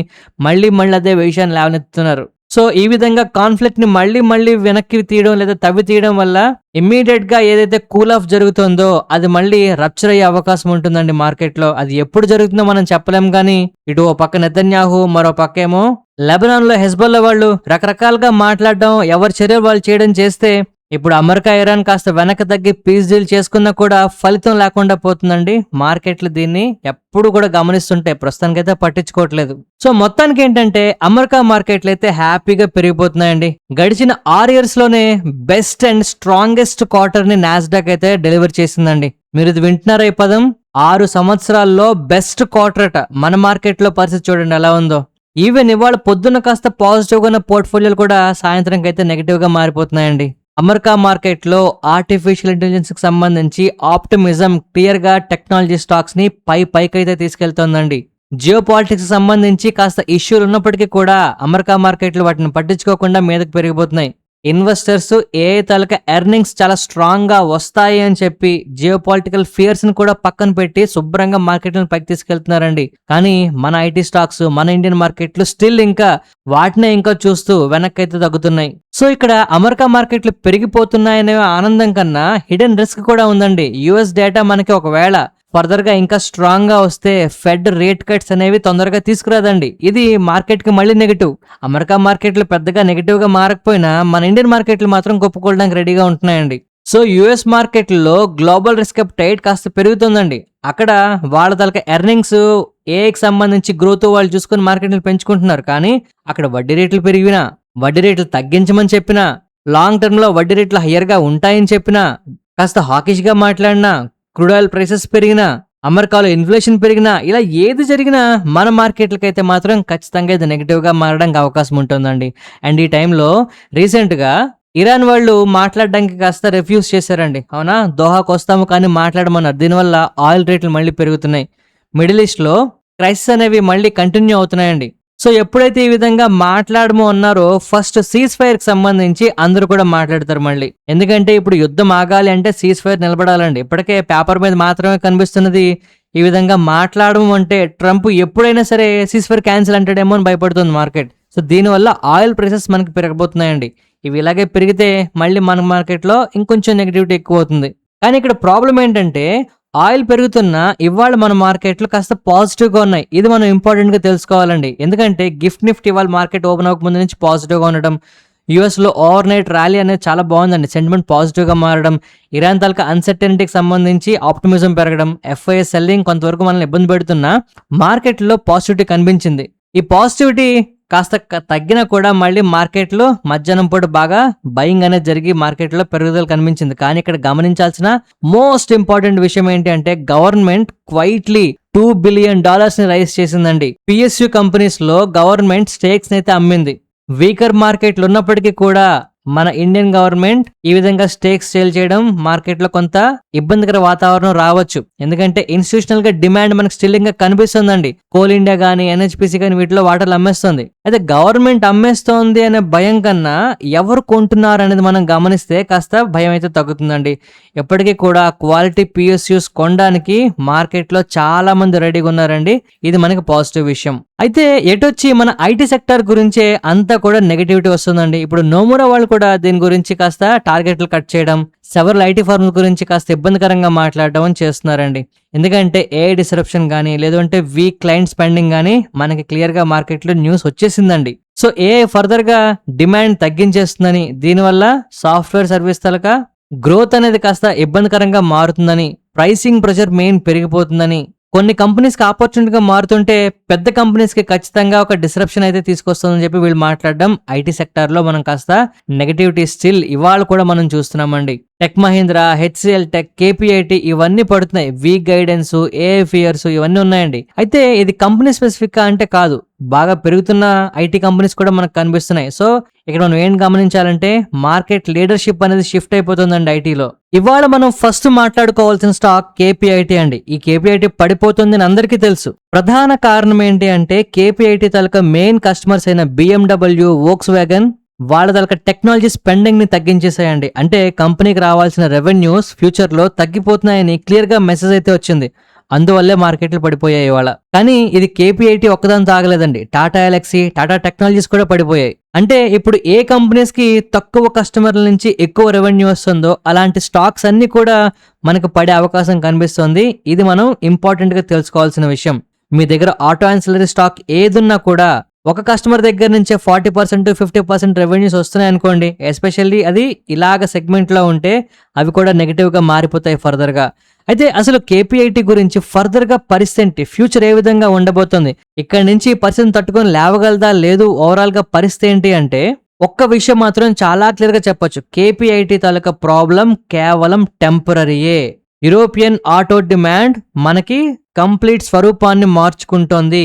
మళ్ళీ అదే విషయాన్ని లేవనెత్తుతున్నారు. సో ఈ విధంగా కాన్ఫ్లిక్ట్ ని మళ్ళీ వెనక్కి తీయడం లేదా తవ్వి తీయడం వల్ల ఇమ్మీడియట్ గా ఏదైతే కూల్ ఆఫ్ జరుగుతుందో అది మళ్ళీ రప్చర్ అయ్యే అవకాశం ఉంటుందండి మార్కెట్ లో. అది ఎప్పుడు జరుగుతుందో మనం చెప్పలేం కానీ ఇటు ఓ పక్క నెతన్యాహు, మరో పక్క ఏమో లెబనాన్ లో హెజ్బొల్లా వాళ్ళు రకరకాలుగా మాట్లాడడం, ఎవరి చర్యలు వాళ్ళు చేయడం చేస్తే ఇప్పుడు అమెరికా ఇరాన్ కాస్త వెనక తగ్గి పీస్ డీల్ చేసుకున్నా కూడా ఫలితం లేకుండా పోతుందండి. మార్కెట్లు దీన్ని ఎప్పుడు కూడా గమనిస్తుంటే ప్రస్తుతానికైతే పట్టించుకోవట్లేదు. సో మొత్తానికి ఏంటంటే అమెరికా మార్కెట్లు అయితే హ్యాపీగా పెరిగిపోతున్నాయండి. గడిచిన 6 years లోనే బెస్ట్ అండ్ స్ట్రాంగెస్ట్ క్వార్టర్ ని నాస్డాక్ అయితే డెలివర్ చేసిందండి. మీరు ఇది వింటున్నారా ఈ పదం? 6 సంవత్సరాల్లో బెస్ట్ క్వార్టర్ అట. మన మార్కెట్ లో పరిస్థితి చూడండి ఎలా ఉందో. ఈవెన్ ఇవాళ పొద్దున్న కాస్త పాజిటివ్ గా ఉన్న పోర్ట్ఫోలియోలు కూడా సాయంత్రం అయితే నెగిటివ్ గా మారిపోతున్నాయండి. అమెరికా మార్కెట్ లో ఆర్టిఫిషియల్ ఇంటెలిజెన్స్ కి సంబంధించి ఆప్టిమిజం క్లియర్ గా టెక్నాలజీ స్టాక్స్ ని పైకైతే తీసుకెళ్తోందండి. జియో పాలిటిక్స్ కి సంబంధించి కాస్త ఇష్యూలు ఉన్నప్పటికీ కూడా అమెరికా మార్కెట్లు వాటిని పట్టించుకోకుండా మీదకి పెరిగిపోతున్నాయి. ఇన్వెస్టర్స్ ఏ తాలూకా ఎర్నింగ్స్ చాలా స్ట్రాంగ్ గా వస్తాయి అని చెప్పి జియో పొలిటికల్ ఫియర్స్ ని కూడా పక్కన పెట్టి శుభ్రంగా మార్కెట్లను పైకి తీసుకెళ్తున్నారండి. కానీ మన ఐటీ స్టాక్స్, మన ఇండియన్ మార్కెట్లు స్టిల్ ఇంకా వాటినే ఇంకా చూస్తూ వెనక్కి అయితే తగ్గుతున్నాయి. సో ఇక్కడ అమెరికా మార్కెట్లు పెరిగిపోతున్నాయనే ఆనందం కన్నా హిడెన్ రిస్క్ కూడా ఉందండి. యుఎస్ డేటా మనకి ఒకవేళ ఫర్దర్ గా ఇంకా స్ట్రాంగ్ గా వస్తే ఫెడ్ రేట్ కట్స్ అనేవి తొందరగా తీసుకురాదండి. ఇది మార్కెట్ కి మళ్ళీ నెగిటివ్. అమెరికా మార్కెట్లు పెద్దగా నెగిటివ్ గా మారకపోయినా మన ఇండియన్ మార్కెట్లు మాత్రం కొప్పుకోవడానికి రెడీగా ఉంటున్నాయండి. సో యుఎస్ మార్కెట్లో గ్లోబల్ రిస్క్ అపెటైట్ కాస్త పెరుగుతుందండి. అక్కడ వాళ్ళ తలక ఎర్నింగ్స్ ఏకి సంబంధించి గ్రోత్ వాళ్ళు చూసుకుని మార్కెట్లు పెంచుకుంటున్నారు. కానీ అక్కడ వడ్డీ రేట్లు పెరిగినా, వడ్డీ రేట్లు తగ్గించమని చెప్పినా, లాంగ్ టర్మ్ లో వడ్డీ రేట్లు హయ్యర్ గా ఉంటాయని చెప్పినా, కాస్త హాకిష్ గా మాట్లాడినా, క్రూడ్ ఆయిల్ ప్రైసెస్ పెరిగినా, అమెరికాలో ఇన్ఫ్లేషన్ పెరిగినా, ఇలా ఏది జరిగినా మన మార్కెట్లకైతే మాత్రం ఖచ్చితంగా ఇది నెగిటివ్ గా మారడానికి అవకాశం ఉంటుందండి. అండ్ ఈ టైంలో రీసెంట్ గా ఇరాన్ వాళ్ళు మాట్లాడడానికి కాస్త రిఫ్యూజ్ చేశారండి. అవునా, దోహాకు వస్తాము కానీ మాట్లాడమన్నారు. దీనివల్ల ఆయిల్ రేట్లు మళ్ళీ పెరుగుతున్నాయి. మిడిల్ ఈస్ట్ లో క్రైసిస్ అనేవి మళ్ళీ కంటిన్యూ అవుతున్నాయండి. సో ఎప్పుడైతే ఈ విధంగా మాట్లాడము అన్నారో ఫస్ట్ సీజ్ ఫైర్ కి సంబంధించి అందరూ కూడా మాట్లాడతారు మళ్ళీ. ఎందుకంటే ఇప్పుడు యుద్ధం ఆగాలి అంటే సీజ్ ఫైర్ నిలబడాలండి. ఇప్పటికే పేపర్ మీద మాత్రమే కనిపిస్తున్నది. ఈ విధంగా మాట్లాడము అంటే ట్రంప్ ఎప్పుడైనా సరే సీజ్ ఫైర్ క్యాన్సిల్ అంటాడేమో అని భయపడుతుంది మార్కెట్. సో దీనివల్ల ఆయిల్ ప్రైసెస్ మనకి పెరగబోతున్నాయండి. ఇవి ఇలాగే పెరిగితే మళ్ళీ మన మార్కెట్లో ఇంకొంచెం నెగిటివిటీ ఎక్కువ అవుతుంది. కానీ ఇక్కడ ప్రాబ్లం ఏంటంటే ఆయిల్ పెరుగుతున్నా ఇవాళ మన మార్కెట్లు కాస్త పాజిటివ్ గా ఉన్నాయి. ఇది మనం ఇంపార్టెంట్ గా తెలుసుకోవాలండి. ఎందుకంటే గిఫ్ట్ నిఫ్టీ ఇవాళ మార్కెట్ ఓపెన్ అవ్వక ముందు నుంచి పాజిటివ్ గా ఉండడం, యుఎస్ లో ఓవర్ నైట్ ర్యాలీ అనేది చాలా బాగుందండి. సెంటిమెంట్ పాజిటివ్ గా మారడం, ఇరాన్ తాలూకా అన్సర్టెనిటీకి సంబంధించి ఆప్టిమిజం పెరగడం, ఎఫ్ఐఎస్ సెల్లింగ్ కొంతవరకు మనల్ని ఇబ్బంది పెడుతున్నా మార్కెట్ లో పాజిటివిటీ కనిపించింది. ఈ పాజిటివిటీ కాస్త తగ్గినా కూడా మళ్ళీ మార్కెట్లో మధ్యాహ్నం పూట బాగా బయింగ్ అనేది జరిగి మార్కెట్లో పెరుగుదల కనిపించింది. కానీ ఇక్కడ గమనించాల్సిన మోస్ట్ ఇంపార్టెంట్ విషయం ఏంటి అంటే గవర్నమెంట్ క్వైట్లీ $2 బిలియన్ ని రైజ్ చేసిందండి. పిఎస్యు కంపెనీస్ లో గవర్నమెంట్ స్టేక్స్ అయితే అమ్మింది. వీకర్ మార్కెట్లు ఉన్నప్పటికీ కూడా మన ఇండియన్ గవర్నమెంట్ ఈ విధంగా స్టేక్స్ సేల్ చేయడం మార్కెట్ లో కొంత ఇబ్బందికర వాతావరణం రావచ్చు. ఎందుకంటే ఇన్స్టిట్యూషనల్ గా డిమాండ్ మనకు స్టిల్లింగ్ గా కనిపిస్తుందండి. కోల్ ఇండియా గానీ ఎన్హెచ్పిసి గానీ వీటిలో వాటాలు అమ్మేస్తుంది. అయితే గవర్నమెంట్ అమ్మేస్తోంది అనే భయం కన్నా ఎవరు కొంటున్నారు అనేది మనం గమనిస్తే కాస్త భయం అయితే తగ్గుతుందండి. ఎప్పటికీ కూడా క్వాలిటీ పిఎస్యూస్ కొనడానికి మార్కెట్ లో చాలా మంది రెడీగా ఉన్నారండి. ఇది మనకి పాజిటివ్ విషయం. అయితే ఎటొచ్చి మన ఐటీ సెక్టర్ గురించే అంతా కూడా నెగటివిటీ వస్తుందండి. ఇప్పుడు నోమురా వాళ్ళు కూడా దీని గురించి కాస్త టార్గెట్లు కట్ చేయడం, సెవెరల్ ఐటీ ఫర్మ్స్ గురించి కాస్త ఇబ్బందికరంగా మాట్లాడడం చేస్తున్నారండి. ఎందుకంటే ఏఐ డిస్రప్షన్ కానీ లేదంటే వీక్ క్లయింట్ స్పెండింగ్ కానీ మనకి క్లియర్ గా మార్కెట్ లో న్యూస్ వచ్చేసిందండి. సో ఏఐ ఫర్దర్ గా డిమాండ్ తగ్గించేస్తుందని, దీనివల్ల సాఫ్ట్వేర్ సర్వీస్ తలక గ్రోత్ అనేది కాస్త ఇబ్బందికరంగా మారుతుందని, ప్రైసింగ్ ప్రెషర్ మెయిన్ పెరిగిపోతుందని, కొన్ని కంపెనీస్ కి ఆపర్చునిటీగా మారుతుంటే పెద్ద కంపెనీస్ కి ఖచ్చితంగా ఒక డిస్రప్షన్ అయితే తీసుకొస్తుందని చెప్పి వీళ్ళు మాట్లాడడం ఐటీ సెక్టార్ లో మనం కాస్త నెగటివిటీ స్టిల్ ఇవాళ కూడా మనం చూస్తున్నామండి. Tech Mahindra, HCl tech, KPIT ఇవన్నీ పడుతున్నాయి. వీక్ గైడెన్స్, ఏఐ ఫియర్స్ ఇవన్నీ ఉన్నాయండి. అయితే ఇది కంపెనీ స్పెసిఫిక్ గా అంటే కాదు, బాగా పెరుగుతున్న ఐటీ కంపెనీస్ కూడా మనకు కనిపిస్తున్నాయి. సో ఇక్కడ మనం ఏం గమనించాలంటే మార్కెట్ లీడర్షిప్ అనేది షిఫ్ట్ అయిపోతుందండి ఐటీలో. ఇవాళ మనం ఫస్ట్ మాట్లాడుకోవాల్సిన స్టాక్ కేపీఐటీ అండి. ఈ కేపీఐటీ పడిపోతుంది అని అందరికీ తెలుసు. ప్రధాన కారణం ఏంటి అంటే కేపీఐటీ తాలూకా మెయిన్ కస్టమర్స్ అయిన బిఎండబ్ల్యూ, వోక్స్ వ్యాగన్ వాళ్ళ తాలూకా టెక్నాలజీ స్పెండింగ్ ని తగ్గించేసాయండి. అంటే కంపెనీకి రావాల్సిన రెవెన్యూస్ ఫ్యూచర్ లో తగ్గిపోతున్నాయని క్లియర్ గా మెసేజ్ అయితే వచ్చింది. అందువల్లే మార్కెట్లు పడిపోయాయి ఇవాళ. కానీ ఇది కేపీఐటీ ఒక్కదాని తాగలేదండి. టాటా ఎలక్సీ, టాటా టెక్నాలజీస్ కూడా పడిపోయాయి. అంటే ఇప్పుడు ఏ కంపెనీస్ కి తక్కువ కస్టమర్ల నుంచి ఎక్కువ రెవెన్యూ వస్తుందో అలాంటి స్టాక్స్ అన్ని కూడా మనకు పడే అవకాశం కనిపిస్తుంది. ఇది మనం ఇంపార్టెంట్ గా తెలుసుకోవాల్సిన విషయం. మీ దగ్గర ఆటో యాన్సిలరీ స్టాక్ ఏదున్నా కూడా ఒక కస్టమర్ దగ్గర నుంచే 40% 50% రెవెన్యూస్ వస్తున్నాయి అనుకోండి, ఎస్పెషల్లీ అది ఇలాగ సెగ్మెంట్ లో ఉంటే అవి కూడా నెగిటివ్ గా మారిపోతాయి ఫర్దర్ గా. అయితే అసలు కేపీఐటీ గురించి ఫర్దర్ గా పరిస్థితి ఫ్యూచర్ ఏ విధంగా ఉండబోతుంది, ఇక్కడ నుంచి పరిస్థితిని తట్టుకొని లేవగలదా లేదు, ఓవరాల్ గా పరిస్థితి ఏంటి అంటే ఒక్క విషయం మాత్రం చాలా క్లియర్ గా చెప్పొచ్చు. కేపీఐటీ తాలూకా ప్రాబ్లం కేవలం టెంపరరీయే. యూరోపియన్ ఆటో డిమాండ్ మనకి కంప్లీట్ స్వరూపాన్ని మార్చుకుంటోంది.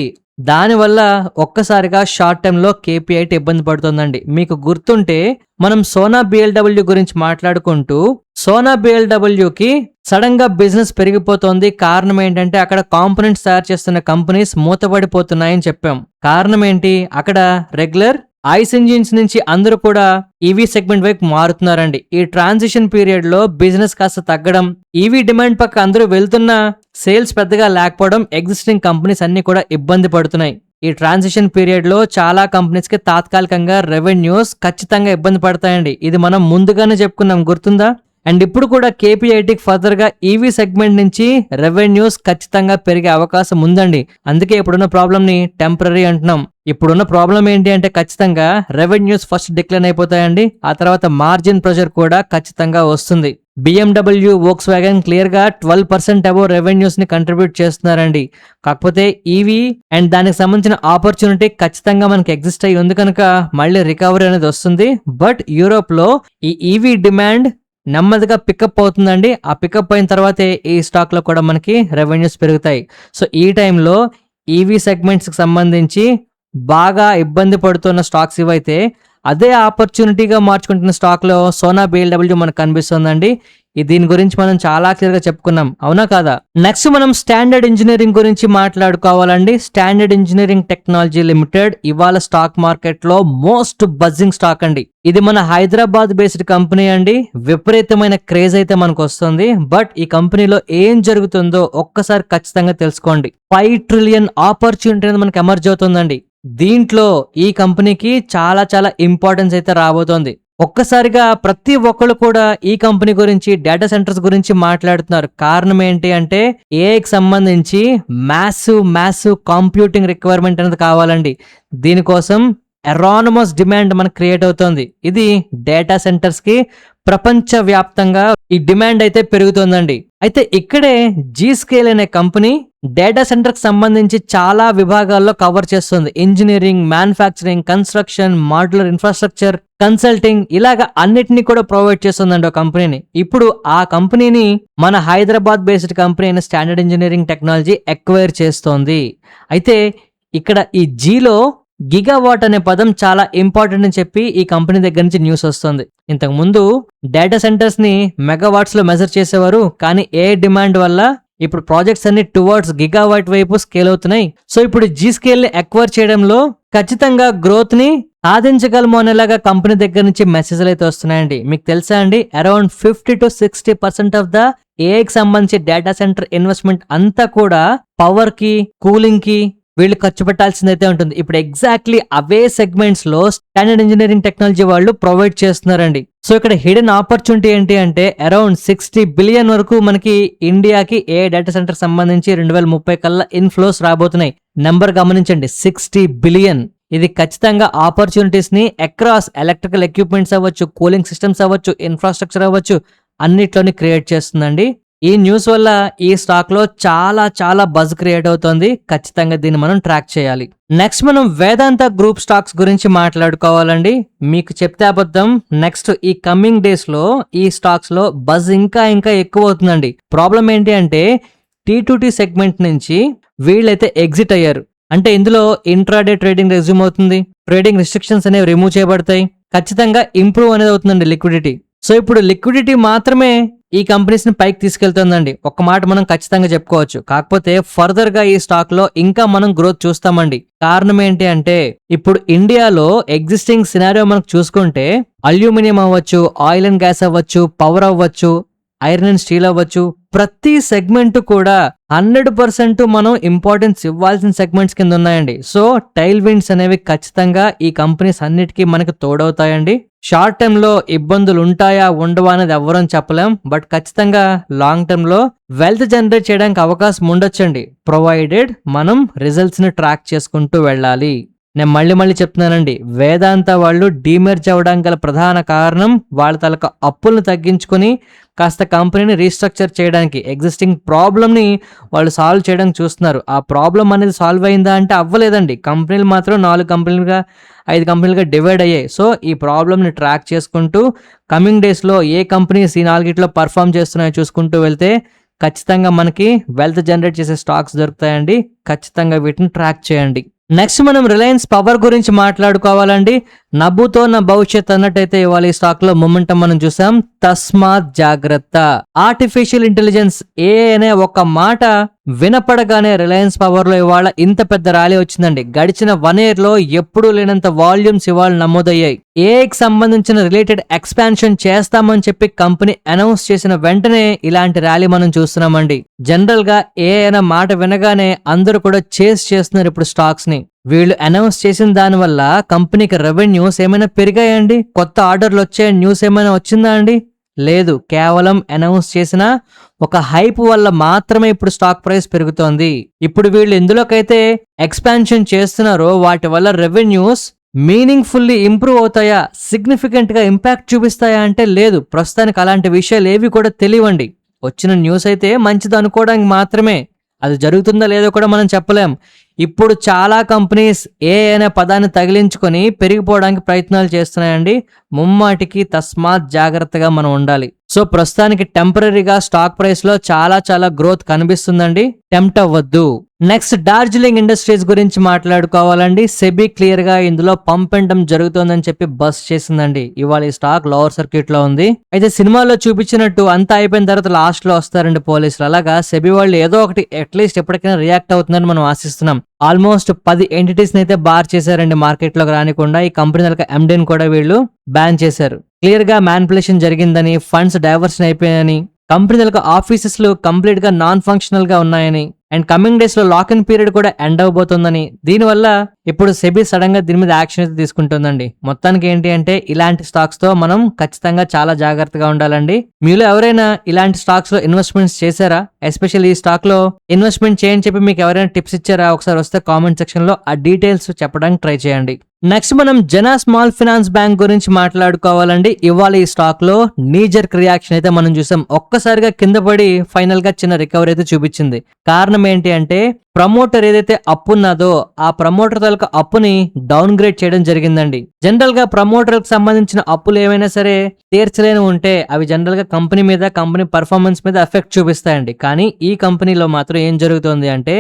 దానివల్ల ఒక్కసారిగా షార్ట్ టైమ్ లో కేపీఐటీ ఇబ్బంది పడుతుందండి. మీకు గుర్తుంటే మనం సోనా బిఎల్డబ్ల్యూ గురించి మాట్లాడుకుంటూ సోనా బిఎల్డబ్ల్యూకి సడన్ గా బిజినెస్ పెరిగిపోతుంది. కారణం ఏంటంటే అక్కడ కాంపోనెంట్స్ తయారు చేస్తున్న కంపెనీస్ మూతపడిపోతున్నాయని చెప్పాం. కారణం ఏంటి, అక్కడ రెగ్యులర్ ఐస్ ఇంజిన్స్ నుంచి అందరూ కూడా ఈవీ సెగ్మెంట్ వైపు మారుతున్నారండి. ఈ ట్రాన్సిషన్ పీరియడ్ లో బిజినెస్ కాస్త తగ్గడం, ఈవీ డిమాండ్ పక్క అందరూ వెళ్తున్నా సేల్స్ పెద్దగా లేకపోవడం, ఎగ్జిస్టింగ్ కంపెనీస్ అన్ని కూడా ఇబ్బంది పడుతున్నాయి. ఈ ట్రాన్సిషన్ పీరియడ్ లో చాలా కంపెనీస్ కి తాత్కాలికంగా రెవెన్యూస్ ఖచ్చితంగా ఇబ్బంది పడతాయండి. ఇది మనం ముందుగానే చెప్పుకున్నాం, గుర్తుందా? అండ్ ఇప్పుడు కూడా కేపీఐటీకి ఫర్దర్ గా ఈవీ సెగ్మెంట్ నుంచి రెవెన్యూస్ ఖచ్చితంగా పెరిగే అవకాశం ఉందండి. అందుకే ఇప్పుడున్న ప్రాబ్లం ని టెంపరరీ అంటున్నాం. ఇప్పుడున్న ప్రాబ్లం ఏంటి అంటే ఖచ్చితంగా రెవెన్యూస్ ఫస్ట్ డిక్లైన్ అయిపోతాయండి. ఆ తర్వాత మార్జిన్ ప్రెషర్ కూడా ఖచ్చితంగా వస్తుంది. బిఎండబ్ల్యూ, వోక్స్ వ్యాగన్ క్లియర్ గా 12% అబోవ్ రెవెన్యూస్ ని కంట్రిబ్యూట్ చేస్తున్నారండి. కాకపోతే ఈవీ అండ్ దానికి సంబంధించిన ఆపర్చునిటీ ఖచ్చితంగా మనకి ఎగ్జిస్ట్ అయ్యి ఉంది కనుక మళ్ళీ రికవరీ అనేది వస్తుంది. బట్ యూరోప్ లో ఈ ఈవీ డిమాండ్ నెమ్మదిగా పికప్ అవుతుందండి. ఆ పికప్ అయిన తర్వాతే ఈ స్టాక్ లో కూడా మనకి రెవెన్యూస్ పెరుగుతాయి. సో ఈ టైంలో ఈవీ సెగ్మెంట్స్ కి సంబంధించి బాగా ఇబ్బంది పడుతున్న స్టాక్స్ ఇవైతే అదే ఆపర్చునిటీగా మార్చుకుంటున్న స్టాక్ లో సోనా బిఎల్డబ్ల్యూ మనకు కనిపిస్తుందండి. దీని గురించి మనం చాలా క్లియర్ గా చెప్పుకున్నాం, అవునా కాదా? నెక్స్ట్ మనం స్టాండర్డ్ ఇంజనీరింగ్ గురించి మాట్లాడుకోవాలండి. స్టాండర్డ్ ఇంజనీరింగ్ టెక్నాలజీ లిమిటెడ్ ఇవాళ స్టాక్ మార్కెట్ లో మోస్ట్ బజ్జింగ్ స్టాక్ అండి. ఇది మన హైదరాబాద్ బేస్డ్ కంపెనీ అండి. విపరీతమైన క్రేజ్ అయితే మనకు వస్తుంది. బట్ ఈ కంపెనీలో ఏం జరుగుతుందో ఒక్కసారి ఖచ్చితంగా తెలుసుకోండి. 5 ట్రిలియన్ ఆపర్చునిటీ అనేది మనకి ఎమర్జ్ అవుతుందండి. దీంట్లో ఈ కంపెనీకి చాలా చాలా ఇంపార్టెన్స్ అయితే రాబోతోంది. ఒక్కసారిగా ప్రతి ఒక్కళ్ళు కూడా ఈ కంపెనీ గురించి, డేటా సెంటర్స్ గురించి మాట్లాడుతున్నారు. కారణం ఏంటి అంటే ఏఐకి సంబంధించి మ్యాసివ్ కంప్యూటింగ్ రిక్వైర్మెంట్ అనేది కావాలండి. దీనికోసం ఎరానమస్ డిమాండ్ మనకు క్రియేట్ అవుతుంది. ఇది డేటా సెంటర్స్ కి ప్రపంచ వ్యాప్తంగా ఈ డిమాండ్ అయితే పెరుగుతుందండి. అయితే ఇక్కడే జీ స్కేల్ అనే కంపెనీ డేటా సెంటర్ కి సంబంధించి చాలా విభాగాల్లో కవర్ చేస్తుంది. Engineering, manufacturing, construction, modular infrastructure, consulting, ఇలాగా అన్నిటినీ కూడా ప్రొవైడ్ చేస్తుందండి ఒక కంపెనీని. ఇప్పుడు ఆ కంపెనీని మన హైదరాబాద్ బేస్డ్ కంపెనీ అయిన స్టాండర్డ్ ఇంజనీరింగ్ టెక్నాలజీ ఎక్వైర్ చేస్తోంది. అయితే ఇక్కడ ఈ జీలో గిగావాట్ అనే పదం చాలా ఇంపార్టెంట్ అని చెప్పి ఈ కంపెనీ దగ్గర నుంచి న్యూస్ వస్తుంది. ఇంతకు ముందు డేటా సెంటర్స్ ని మెగావాట్స్ లో మెజర్ చేసేవారు, కానీ ఏ డిమాండ్ వల్ల ఇప్పుడు ప్రాజెక్ట్స్ అన్ని టువర్డ్స్ గిగావాట్ వైపు స్కేల్ అవుతున్నాయి. సో ఇప్పుడు జీ స్కేల్ ని ఎక్వైర్ చేయడంలో ఖచ్చితంగా గ్రోత్ ని సాధించగలము అనేలాగా కంపెనీ దగ్గర నుంచి మెసేజ్లు అయితే వస్తున్నాయండి. మీకు తెలుసా అండి, అరౌండ్ 50 to 60% ఆఫ్ ద ఏఐకి సంబంధించి డేటా సెంటర్ ఇన్వెస్ట్మెంట్ అంతా కూడా పవర్ కి, కూలింగ్ కి వీళ్ళు ఖర్చు పెట్టాల్సిందైతే ఉంటుంది. ఇప్పుడు ఎగ్జాక్ట్లీ అవే సెగ్మెంట్స్ లో స్టాండర్డ్ ఇంజనీరింగ్ టెక్నాలజీ వాళ్ళు ప్రొవైడ్ చేస్తున్నారండి. సో ఇక్కడ హిడెన్ ఆపర్చునిటీ ఏంటి అంటే అరౌండ్ 60 బిలియన్ వరకు మనకి ఇండియాకి ఏ డేటా సెంటర్ సంబంధించి 2030 కల్లా ఇన్ఫ్లోస్ రాబోతున్నాయి. నెంబర్ గమనించండి, 60 బిలియన్. ఇది ఖచ్చితంగా ఆపర్చునిటీస్ ని అక్రాస్ ఎలక్ట్రికల్ ఎక్విప్మెంట్స్ అవ్వచ్చు, కూలింగ్ సిస్టమ్స్ అవ్వచ్చు, ఇన్ఫ్రాస్ట్రక్చర్ అవ్వచ్చు, అన్నిట్లోని క్రియేట్ చేస్తుందండి. ఈ న్యూస్ వల్ల ఈ స్టాక్ లో చాలా చాలా బజ్ క్రియేట్ అవుతోంది. ఖచ్చితంగా దీన్ని మనం ట్రాక్ చేయాలి. నెక్స్ట్ మనం వేదాంత గ్రూప్ స్టాక్స్ గురించి మాట్లాడుకోవాలండి. మీకు చెప్తే అబద్ధం, నెక్స్ట్ ఈ కమింగ్ డేస్ లో ఈ స్టాక్స్ లో బజ్ ఇంకా ఇంకా ఎక్కువ అవుతుందండి. ప్రాబ్లం ఏంటి అంటే T2T సెగ్మెంట్ నుంచి వీళ్ళైతే ఎగ్జిట్ అయ్యారు. అంటే ఇందులో ఇంట్రాడే ట్రేడింగ్ రెజ్యూమ్ అవుతుంది, ట్రేడింగ్ రిస్ట్రిక్షన్స్ అనేవి రిమూవ్ చేయబడతాయి, ఖచ్చితంగా ఇంప్రూవ్ అనేది అవుతుందండి లిక్విడిటీ. సో ఇప్పుడు లిక్విడిటీ మాత్రమే ఈ కంపెనీస్ ని పైకి తీసుకెళ్తుందండి. ఒక్క మాట మనం ఖచ్చితంగా చెప్పుకోవచ్చు. కాకపోతే ఫర్దర్ గా ఈ స్టాక్ లో ఇంకా మనం గ్రోత్ చూస్తామండి. కారణం ఏంటి అంటే ఇప్పుడు ఇండియాలో ఎగ్జిస్టింగ్ సినారియో మనకు చూసుకుంటే అల్యూమినియం అవ్వచ్చు, ఆయిల్ అండ్ గ్యాస్ అవ్వచ్చు, పవర్ అవ్వచ్చు, ఐరన్ అండ్ స్టీల్ అవ్వచ్చు, ప్రతి సెగ్మెంట్ కూడా 100% మనం ఇంపార్టెన్స్ ఇవ్వాల్సిన సెగ్మెంట్స్ కింద ఉన్నాయండి. సో టైల్ విండ్స్ అనేవి ఖచ్చితంగా ఈ కంపెనీస్ అన్నిటికీ మనకు తోడవుతాయండి. షార్ట్ టర్మ్ లో ఇబ్బందులు ఉంటాయా ఉండవా అనేది ఎవ్వరం చెప్పలేం, బట్ ఖచ్చితంగా లాంగ్ టర్మ్ లో వెల్త్ జనరేట్ చేయడానికి అవకాశం ఉండొచ్చండి, ప్రొవైడెడ్ మనం రిజల్ట్స్ ని ట్రాక్ చేసుకుంటూ వెళ్ళాలి. నేను మళ్ళీ చెప్తున్నానండి, వేదాంత వాళ్ళు డీమెర్జ్ అవ్వడానికి గల ప్రధాన కారణం వాళ్ళ తలక అప్పులను తగ్గించుకుని కాస్త కంపెనీని రీస్ట్రక్చర్ చేయడానికి, ఎగ్జిస్టింగ్ ప్రాబ్లమ్ ని వాళ్ళు సాల్వ్ చేయడానికి చూస్తున్నారు. ఆ ప్రాబ్లం అనేది సాల్వ్ అయిందా అంటే అవ్వలేదండి. కంపెనీలు మాత్రం 4 కంపెనీలుగా 5 కంపెనీలుగా డివైడ్ అయ్యాయి. సో ఈ ప్రాబ్లమ్ ని ట్రాక్ చేసుకుంటూ కమింగ్ డేస్ లో ఏ కంపెనీస్ ఈ 4 పర్ఫామ్ చేస్తున్నాయో చూసుకుంటూ వెళ్తే ఖచ్చితంగా మనకి వెల్త్ జనరేట్ చేసే స్టాక్స్ దొరుకుతాయండి. ఖచ్చితంగా వీటిని ట్రాక్ చేయండి. నెక్స్ట్ మనం రిలయన్స్ పవర్ గురించి మాట్లాడుకోవాలండి. నవ్వుతో నా భవిష్యత్ అన్నట్టయితే ఇవాళ ఈ స్టాక్ లో మొమెంటం మనం చూసాం. తస్మాత్ జాగ్రత్త. ఆర్టిఫిషియల్ ఇంటెలిజెన్స్ AI అనే ఒక మాట వినపడగానే రిలయన్స్ పవర్ లో ఇవాళ ఇంత పెద్ద ర్యాలీ వచ్చిందండి. గడిచిన 1 year లో ఎప్పుడూ లేనంత వాల్యూమ్స్ ఇవాళ నమోదయ్యాయి. ఏఐకి సంబంధించిన రిలేటెడ్ ఎక్స్పాన్షన్ చేస్తామని చెప్పి కంపెనీ అనౌన్స్ చేసిన వెంటనే ఇలాంటి ర్యాలీ మనం చూస్తున్నామండి. జనరల్ గా AI అనే మాట వినగానే అందరూ కూడా చేస్ చేస్తున్నారు ఇప్పుడు స్టాక్స్ ని. వీళ్ళు అనౌన్స్ చేసిన దాని వల్ల కంపెనీకి రెవెన్యూస్ ఏమైనా పెరిగాయండి? కొత్త ఆర్డర్లు వచ్చే న్యూస్ ఏమైనా వచ్చిందా అండి? లేదు. కేవలం అనౌన్స్ చేసిన ఒక హైప్ వల్ల మాత్రమే ఇప్పుడు స్టాక్ ప్రైస్ పెరుగుతోంది. ఇప్పుడు వీళ్ళు ఎందులోకైతే ఎక్స్పాన్షన్ చేస్తున్నారో వాటి వల్ల రెవెన్యూస్ మీనింగ్ఫుల్లీ ఇంప్రూవ్ అవుతాయా, సిగ్నిఫికెంట్ గా ఇంపాక్ట్ చూపిస్తాయా అంటే లేదు. ప్రస్తుతానికి అలాంటి విషయాలు ఏవి కూడా తెలియవండి. వచ్చిన న్యూస్ అయితే మంచిది అనుకోవడానికి మాత్రమే, అది జరుగుతుందో లేదో కూడా మనం చెప్పలేం. ఇప్పుడు చాలా కంపెనీస్ AI అనే పదాన్ని తగిలించుకొని పెరిగిపోవడానికి ప్రయత్నాలు చేస్తున్నాయండి. ముమ్మాటికి తస్మాత్ జాగ్రత్తగా మనం ఉండాలి. సో ప్రస్తుతానికి టెంపరీగా స్టాక్ ప్రైస్ లో చాలా చాలా గ్రోత్ కనిపిస్తుందండి, టెంప్ట్ అవ్వద్దు. నెక్స్ట్ డార్జిలింగ్ ఇండస్ట్రీస్ గురించి మాట్లాడుకోవాలండి. సెబీ క్లియర్ గా ఇందులో పంప్ అండ్ డంప్ జరుగుతోందని చెప్పి బస్ చేసిందండి. ఇవాళ ఈ స్టాక్ లోవర్ సర్క్యూట్ లో ఉంది. అయితే సినిమాలో చూపించినట్టు అంతా అయిపోయిన తర్వాత లాస్ట్ లో వస్తారండి పోలీసులు. అలాగా సెబీ వాళ్ళు ఏదో ఒకటి అట్లీస్ట్ ఎప్పటికైనా రియాక్ట్ అవుతుందని మనం ఆశిస్తున్నాం. ఆల్మోస్ట్ 10 ఎంటిటీస్ అయితే బార్ చేశారండి మార్కెట్ లోకి రానికుండా. ఈ కంపెనీ ఎండెన్ కూడా వీళ్ళు బ్యాన్ చేశారు. క్లియర్ గా మ్యానిపులేషన్ జరిగిందని, ఫండ్స్ డైవర్షన్ అయిపోయాయని, కంపెనీలకు ఆఫీసెస్ కంప్లీట్ గా నాన్ ఫంక్షనల్ గా ఉన్నాయని, అండ్ కమింగ్ డేస్ లో లాక్ ఇన్ పీరియడ్ కూడా ఎండ్ అవబోతుందని, దీనివల్ల ఇప్పుడు సెబీ సడన్ గా దీని మీద యాక్షన్ అయితే తీసుకుంటుందండి. మొత్తానికి ఏంటి అంటే ఇలాంటి స్టాక్స్ తో మనం ఖచ్చితంగా చాలా జాగ్రత్తగా ఉండాలండి. మీలో ఎవరైనా ఇలాంటి స్టాక్స్ లో ఇన్వెస్ట్మెంట్స్ చేశారా? ఎస్పెషల్లీ ఈ స్టాక్ లో ఇన్వెస్ట్మెంట్ చేయని చెప్పి మీకు ఎవరైనా టిప్స్ ఇచ్చారా? ఒకసారి వస్తే కామెంట్ సెక్షన్ లో ఆ డీటెయిల్స్ చెప్పడానికి ట్రై చేయండి. నెక్స్ట్ మనం జనా స్మాల్ ఫైనాన్స్ బ్యాంక్ గురించి మాట్లాడుకోవాలండి. ఇవాళ ఈ స్టాక్ లో నీజర్క్ రియాక్షన్ అయితే మనం చూసాం. ఒక్కసారిగా కింద పడి ఫైనల్ గా చిన్న రికవరీ అయితే చూపించింది. కారణం ఏంటి అంటే ప్రమోటర్ ఏదైతే అప్పు ఉన్నదో ఆ ప్రమోటర్ తాలూకా అప్పుని డౌన్ గ్రేడ్ చేయడం జరిగిందండి. జనరల్ గా ప్రమోటర్ కి సంబంధించిన అప్పులు ఏమైనా సరే తీర్చలేని ఉంటే అవి జనరల్ గా కంపెనీ మీద, కంపెనీ పర్ఫార్మెన్స్ మీద ఎఫెక్ట్ చూపిస్తాయండి. కానీ ఈ కంపెనీలో మాత్రం ఏం జరుగుతుంది అంటే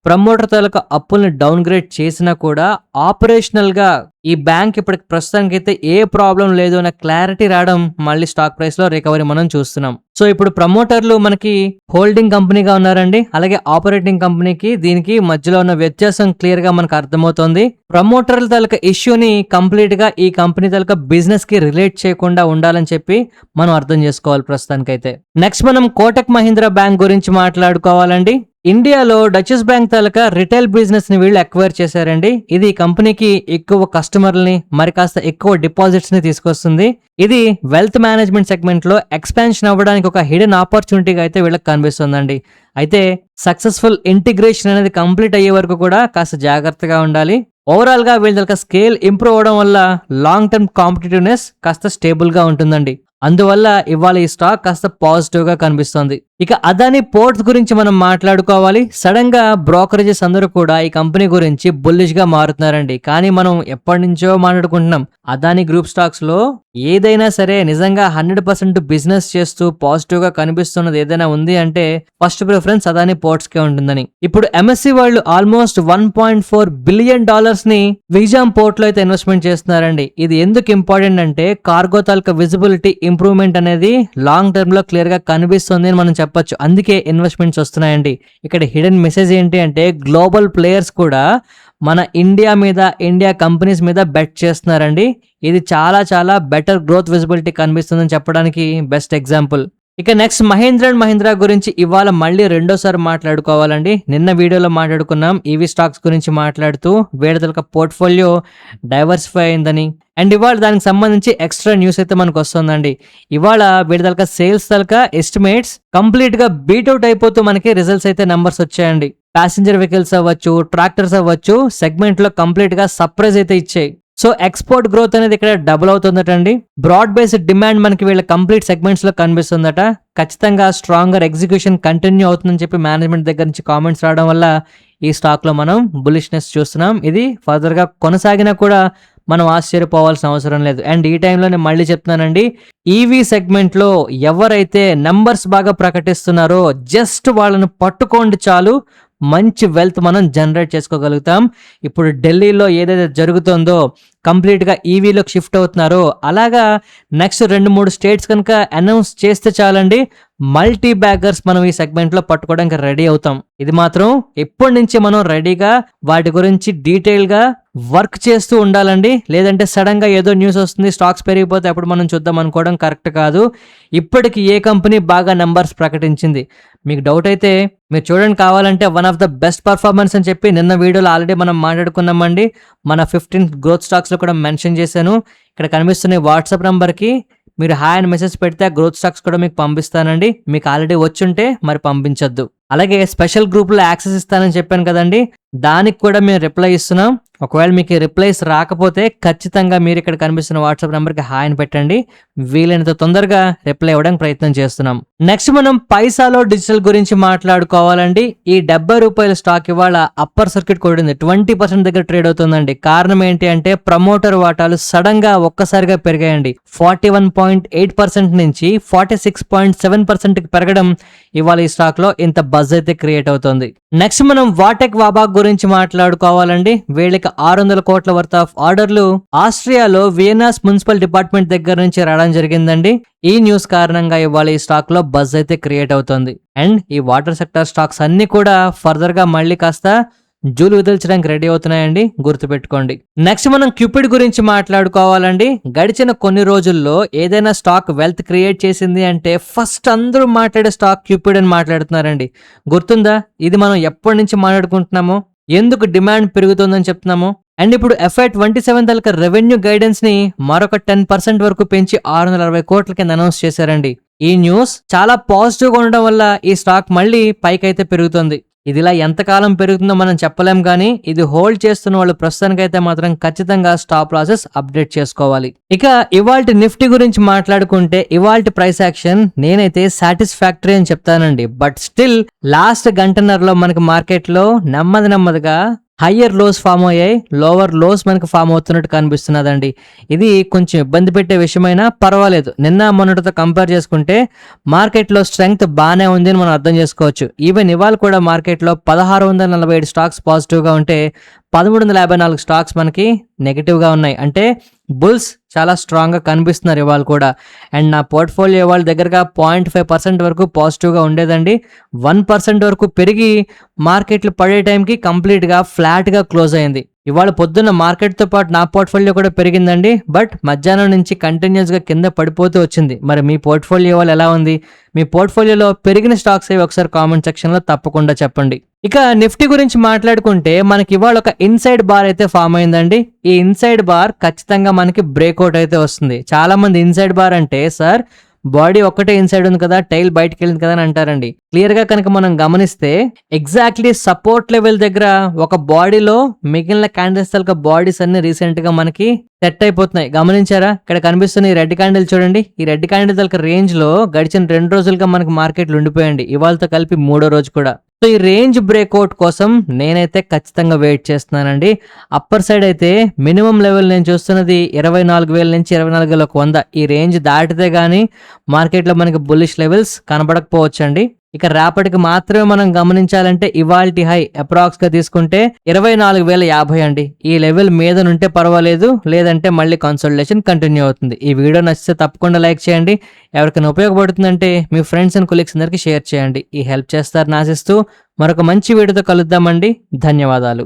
ప్రమోటర్ తాలూకా అప్పుల్ని డౌన్ గ్రేడ్ చేసినా కూడా ఆపరేషనల్ గా ఈ బ్యాంక్ ఇప్పటికి ప్రస్తుతానికి అయితే ఏ ప్రాబ్లం లేదు అనే క్లారిటీ రావడం మళ్ళీ స్టాక్ ప్రైస్ లో రికవరీ మనం చూస్తున్నాం. సో ఇప్పుడు ప్రమోటర్లు మనకి హోల్డింగ్ కంపెనీగా ఉన్నారండి, అలాగే ఆపరేటింగ్ కంపెనీకి దీనికి మధ్యలో ఉన్న వ్యత్యాసం క్లియర్ గా మనకు అర్థమవుతోంది. ప్రమోటర్ల తాలూకా ఇష్యూని కంప్లీట్ గా ఈ కంపెనీ తాలూకా బిజినెస్ కి రిలేట్ చేయకుండా ఉండాలని చెప్పి మనం అర్థం చేసుకోవాలి ప్రస్తుతానికైతే. నెక్స్ట్ మనం కోటక్ మహీంద్రా బ్యాంక్ గురించి మాట్లాడుకోవాలండి. ఇండియాలో డచెస్ బ్యాంక్ తాలూకా రిటైల్ బిజినెస్ ని వీళ్ళు అక్వైర్ చేశారండి. ఇది కంపెనీకి ఎక్కువ కస్టమర్లని మరి కాస్త ఎక్కువ డిపాజిట్స్ ని తీసుకొస్తుంది. ఇది వెల్త్ మేనేజ్మెంట్ సెగ్మెంట్ లో ఎక్స్పాన్షన్ అవ్వడానికి ఒక హిడెన్ ఆపర్చునిటీగా అయితే వీళ్ళకి కనిపిస్తుందండి. అయితే సక్సెస్ఫుల్ ఇంటిగ్రేషన్ అనేది కంప్లీట్ అయ్యే వరకు కూడా కాస్త జాగ్రత్తగా ఉండాలి. ఓవరాల్ గా వీళ్ళ స్కేల్ ఇంప్రూవ్ అవడం వల్ల లాంగ్ టర్మ్ కాంపిటేటివ్నెస్ కాస్త స్టేబుల్ గా ఉంటుందండి. అందువల్ల ఇవాళ ఈ స్టాక్ కాస్త పాజిటివ్ గా కనిపిస్తోంది. ఇక అదాని పోర్ట్స్ గురించి మనం మాట్లాడుకోవాలి. సడన్ గా బ్రోకరేజెస్ అందరూ కూడా ఈ కంపెనీ గురించి బుల్లిష్ గా మారుతున్నారండి. కానీ మనం ఎప్పటి నుంచో మాట్లాడుకుంటున్నాం అదాని గ్రూప్ స్టాక్స్ లో ఏదైనా సరే నిజంగా 100% బిజినెస్ చేస్తూ పాజిటివ్ గా కనిపిస్తున్నది ఏదైనా ఉంది అంటే ఫస్ట్ ప్రిఫరెన్స్ అదాని పోర్ట్స్ కే ఉంటుందని. ఇప్పుడు ఎంఎస్సి వాళ్ళు ఆల్మోస్ట్ $1.4 బిలియన్ ని విజాం పోర్ట్ లో అయితే ఇన్వెస్ట్మెంట్ చేస్తున్నారండి. ఇది ఎందుకు ఇంపార్టెంట్ అంటే కార్గో తాలూకా విజిబిలిటీ ఇంప్రూవ్మెంట్ అనేది లాంగ్ టర్మ్ లో క్లియర్ గా కనిపిస్తుంది అని మనం చెప్పొచ్చు. అందుకే ఇన్వెస్ట్మెంట్స్ వస్తున్నాయండి. ఇక్కడ హిడెన్ మెసేజ్ ఏంటి అంటే గ్లోబల్ ప్లేయర్స్ కూడా మన ఇండియా మీద, ఇండియా కంపెనీస్ మీద బెట్ చేస్తున్నారండి. ఇది చాలా చాలా బెటర్ గ్రోత్ విజిబిలిటీ కనిపిస్తుందని చెప్పడానికి బెస్ట్ ఎగ్జాంపుల్. ఇక నెక్స్ట్ మహీంద్రా అండ్ మహీంద్రా గురించి ఇవాళ మళ్ళీ రెండోసారి మాట్లాడుకోవాలండి. నిన్న వీడియోలో మాట్లాడుకున్నాం ఈవీ స్టాక్స్ గురించి మాట్లాడుతూ వేడతలక పోర్ట్ఫోలియో డైవర్సిఫై అయిందని. అండ్ ఇవాళ దానికి సంబంధించి ఎక్స్ట్రా న్యూస్ అయితే మనకు వస్తుందండి. ఇవాళ వీడి సేల్స్ తలక ఎస్టిమేట్స్ కంప్లీట్ గా బీట్అవుట్ అయిపోతూ మనకి రిజల్ట్స్ అయితే నెంబర్స్ వచ్చాయండి. ప్యాసింజర్ వెహికల్స్ అవ్వచ్చు, ట్రాక్టర్స్ అవ్వచ్చు, సెగ్మెంట్ లో కంప్లీట్ గా సర్ప్రైజ్ అయితే ఇచ్చాయి. సో ఎక్స్పోర్ట్ గ్రోత్ అనేది ఇక్కడ డబుల్ అవుతుందటండి. బ్రాడ్ బేస్డ్ డిమాండ్ మనకి వీళ్ళ కంప్లీట్ సెగ్మెంట్స్ లో కనిపిస్తుందట. ఖచ్చితంగా స్ట్రాంగర్ ఎగ్జిక్యూషన్ కంటిన్యూ అవుతుందని చెప్పి మేనేజ్మెంట్ దగ్గర నుంచి కామెంట్స్ రావడం వల్ల ఈ స్టాక్ లో మనం బులిష్నెస్ చూస్తున్నాం. ఇది ఫర్దర్ గా కొనసాగినా కూడా మనం ఆశ్చర్యపోవాల్సిన అవసరం లేదు. అండ్ ఈ టైంలో నేను మళ్ళీ చెప్తున్నానండి, ఈవీ సెగ్మెంట్ లో ఎవరైతే నంబర్స్ బాగా ప్రకటిస్తున్నారో జస్ట్ వాళ్ళని పట్టుకోండి చాలు, మంచి వెల్త్ మనం జనరేట్ చేసుకోగలుగుతాం. ఇప్పుడు ఢిల్లీలో ఏదైతే జరుగుతుందో కంప్లీట్ గా ఈవీలోకి షిఫ్ట్ అవుతున్నారో అలాగా నెక్స్ట్ 2-3 స్టేట్స్ కనుక అనౌన్స్ చేస్తే చాలండి, మల్టీ బ్యాగర్స్ మనం ఈ సెగ్మెంట్ లో పట్టుకోవడానికి రెడీ అవుతాం. ఇది మాత్రం ఎప్పటి నుంచి మనం రెడీగా వాటి గురించి డీటెయిల్ గా వర్క్ చేస్తూ ఉండాలండి. లేదంటే సడన్ గా ఏదో న్యూస్ వస్తుంది, స్టాక్స్ పెరిగిపోతే అప్పుడు మనం చూద్దాం అనుకోవడం కరెక్ట్ కాదు. ఇప్పటికి ఏ కంపెనీ బాగా నెంబర్స్ ప్రకటించింది మీకు డౌట్ అయితే మీరు చూడండి. కావాలంటే one of the best performance అని చెప్పి నిన్న వీడియోలో ఆల్రెడీ మనం మాట్లాడుకున్నామండి. మన 15 గ్రోత్ స్టాక్స్ లో కూడా మెన్షన్ చేశాను. ఇక్కడ కనిపిస్తున్న వాట్సాప్ నంబర్కి మీరు హాయ్ అని మెసేజ్ పెడితే గ్రోత్ స్టాక్స్ కూడా మీకు పంపిస్తానండి. మీకు ఆల్రెడీ వచ్చుంటే మరి పంపించొద్దు. అలాగే స్పెషల్ గ్రూప్ లో యాక్సెస్ ఇస్తానని చెప్పాను కదండి, దానికి కూడా మేము రిప్లై ఇస్తున్నాం. ఒకవేళ మీకు రిప్లైస్ రాకపోతే ఖచ్చితంగా మీరు ఇక్కడ కనిపిస్తున్న వాట్సాప్ నెంబర్కి హాయ్ అని పెట్టండి. వీలైనంత తొందరగా రిప్లై ఇవ్వడానికి ప్రయత్నం చేస్తున్నాం. నెక్స్ట్ మనం పైసాలో డిజిటల్ గురించి మాట్లాడుకోవాలండి. ఈ ₹70 స్టాక్ ఇవాళ అప్పర్ సర్క్యూట్ కొట్టింది. 20% దగ్గర ట్రేడ్ అవుతుందండి. కారణం ఏంటి అంటే ప్రమోటర్ వాటాలు సడన్ గా ఒక్కసారిగా పెరిగాయండి. 41.8% నుంచి 46.7% కి పెరగడం ఇవాళ ఈ స్టాక్ లో ఇంత బజ్ అయితే క్రియేట్ అవుతుంది. నెక్స్ట్ మనం వాటెక్ వాబాక్ గురించి మాట్లాడుకోవాలండి. వీళ్ళకి 600 కోట్ల వర్త్ ఆఫ్ ఆర్డర్లు ఆస్ట్రియాలో వియన్నాస్ మున్సిపల్ డిపార్ట్మెంట్ దగ్గర నుంచి రావడం జరిగిందండి. ఈ న్యూస్ కారణంగా ఇవాళ ఈ స్టాక్ లో బజ్ అయితే క్రియేట్ అవుతుంది. అండ్ ఈ వాటర్ సెక్టర్ స్టాక్స్ అన్ని కూడా ఫర్దర్ గా మళ్ళీ కాస్త జూలు విదిల్చడానికి రెడీ అవుతున్నాయండి, గుర్తుపెట్టుకోండి. నెక్స్ట్ మనం క్యూపిడ్ గురించి మాట్లాడుకోవాలండి. గడిచిన కొన్ని రోజుల్లో ఏదైనా స్టాక్ వెల్త్ క్రియేట్ చేసింది అంటే ఫస్ట్ అందరూ మాట్లాడే స్టాక్ క్యూపిడ్ అని మాట్లాడుతున్నారండి. గుర్తుందా ఇది మనం ఎప్పటి నుంచి మాట్లాడుకుంటున్నామో, ఎందుకు డిమాండ్ పెరుగుతుందని చెప్తున్నాము. అండ్ ఇప్పుడు FY27 తాలూకా రెవెన్యూ గైడెన్స్ ని మరొక 10% వరకు పెంచి 660 కోట్ల కింద అనౌన్స్ చేశారండి. ఈ న్యూస్ చాలా పాజిటివ్ గా ఉండడం వల్ల ఈ స్టాక్ మళ్ళీ పైకైతే పెరుగుతుంది. ఇది ఇలా ఎంతకాలం పెరుగుతుందో మనం చెప్పలేం కానీ ఇది హోల్డ్ చేస్తున్న వాళ్ళు ప్రస్తుతానికైతే మాత్రం ఖచ్చితంగా స్టాప్ లాసెస్ అప్డేట్ చేసుకోవాలి. ఇక ఇవాల్టి నిఫ్టీ గురించి మాట్లాడుకుంటే ఇవాల్టి ప్రైస్ యాక్షన్ నేనైతే సాటిస్ఫాక్టరీ అని చెప్తానండి. బట్ స్టిల్ లాస్ట్ గంటన్నరలో మనకి మార్కెట్ లో నెమ్మదిగా హయ్యర్ లోస్ ఫామ్ అయ్యాయి, లోవర్ లోస్ మనకు ఫామ్ అవుతున్నట్టు కనిపిస్తున్నదండి. ఇది కొంచెం ఇబ్బంది పెట్టే విషయమైనా పర్వాలేదు. నిన్న మొన్నటితో కంపేర్ చేసుకుంటే మార్కెట్లో స్ట్రెంగ్త్ బాగానే ఉంది అని మనం అర్థం చేసుకోవచ్చు. ఈవెన్ ఇవాళ కూడా మార్కెట్లో 1647 స్టాక్స్ పాజిటివ్గా ఉంటే 1354 స్టాక్స్ మనకి నెగిటివ్గా ఉన్నాయి. అంటే బుల్స్ చాలా స్ట్రాంగ్గా కనిపిస్తున్నారు ఇవాళ కూడా. అండ్ నా పోర్ట్ఫోలియో ఇవాళ దగ్గరగా 0.5% వరకు పాజిటివ్గా ఉండేదండి. 1% వరకు పెరిగి మార్కెట్లు పడే టైంకి కంప్లీట్గా ఫ్లాట్గా క్లోజ్ అయింది. ఇవాళ పొద్దున్న మార్కెట్తో పాటు నా పోర్ట్ఫోలియో కూడా పెరిగిందండి. బట్ మధ్యాహ్నం నుంచి కంటిన్యూస్గా కింద పడిపోతూ వచ్చింది. మరి మీ పోర్ట్ఫోలియో వాళ్ళు ఎలా ఉంది? మీ పోర్ట్ఫోలియోలో పెరిగిన స్టాక్స్ ఏవి ఒకసారి కామెంట్ సెక్షన్లో తప్పకుండా చెప్పండి. ఇక నిఫ్టీ గురించి మాట్లాడుకుంటే మనకి ఇవాళ ఒక ఇన్సైడ్ బార్ అయితే ఫామ్ అయిందండి. ఈ ఇన్సైడ్ బార్ ఖచ్చితంగా మనకి బ్రేక్అవుట్ అయితే వస్తుంది. చాలా మంది ఇన్సైడ్ బార్ అంటే సార్ బాడీ ఒక్కటే ఇన్సైడ్ ఉంది కదా, టైల్ బయటకు వెళ్ళింది కదా అని అంటారండి. క్లియర్ గా కనుక మనం గమనిస్తే ఎగ్జాక్ట్లీ సపోర్ట్ లెవెల్ దగ్గర ఒక బాడీలో మిగిలిన క్యాండిల్స్ తాలూకా బాడీస్ అన్ని రీసెంట్ గా మనకి సెట్ అయిపోతున్నాయి. గమనించారా? ఇక్కడ కనిపిస్తున్న ఈ రెడ్ క్యాండిల్ చూడండి. ఈ రెడ్ క్యాండిల్ తాలూకా రేంజ్ లో గడిచిన 2 రోజులుగా మనకి మార్కెట్లు ఉండిపోయండి, ఇవాళతో కలిపి 3వ రోజు కూడా. సో ఈ రేంజ్ బ్రేక్అవుట్ కోసం నేనైతే ఖచ్చితంగా వెయిట్ చేస్తున్నానండి. అప్పర్ సైడ్ అయితే మినిమం లెవెల్ నేను చూస్తున్నది 24,000 నుంచి 24,100. ఈ రేంజ్ దాటితే గానీ మార్కెట్లో మనకి బుల్లిష్ లెవెల్స్ కనబడకపోవచ్చు అండి. ఇక రేపటికి మాత్రమే మనం గమనించాలంటే ఇవాల్టి హై అప్రాక్స్ గా తీసుకుంటే 24,050 అండి. ఈ లెవెల్ మీద నుంటే పర్వాలేదు, లేదంటే మళ్ళీ కన్సల్టేషన్ కంటిన్యూ అవుతుంది. ఈ వీడియో నచ్చితే తప్పకుండా లైక్ చేయండి. ఎవరికైనా ఉపయోగపడుతుందంటే మీ ఫ్రెండ్స్ అండ్ కొలీగ్స్ అందరికీ షేర్ చేయండి. ఈ హెల్ప్ చేస్తారని ఆశిస్తూ మరొక మంచి వీడియోతో కలుద్దామండి. ధన్యవాదాలు.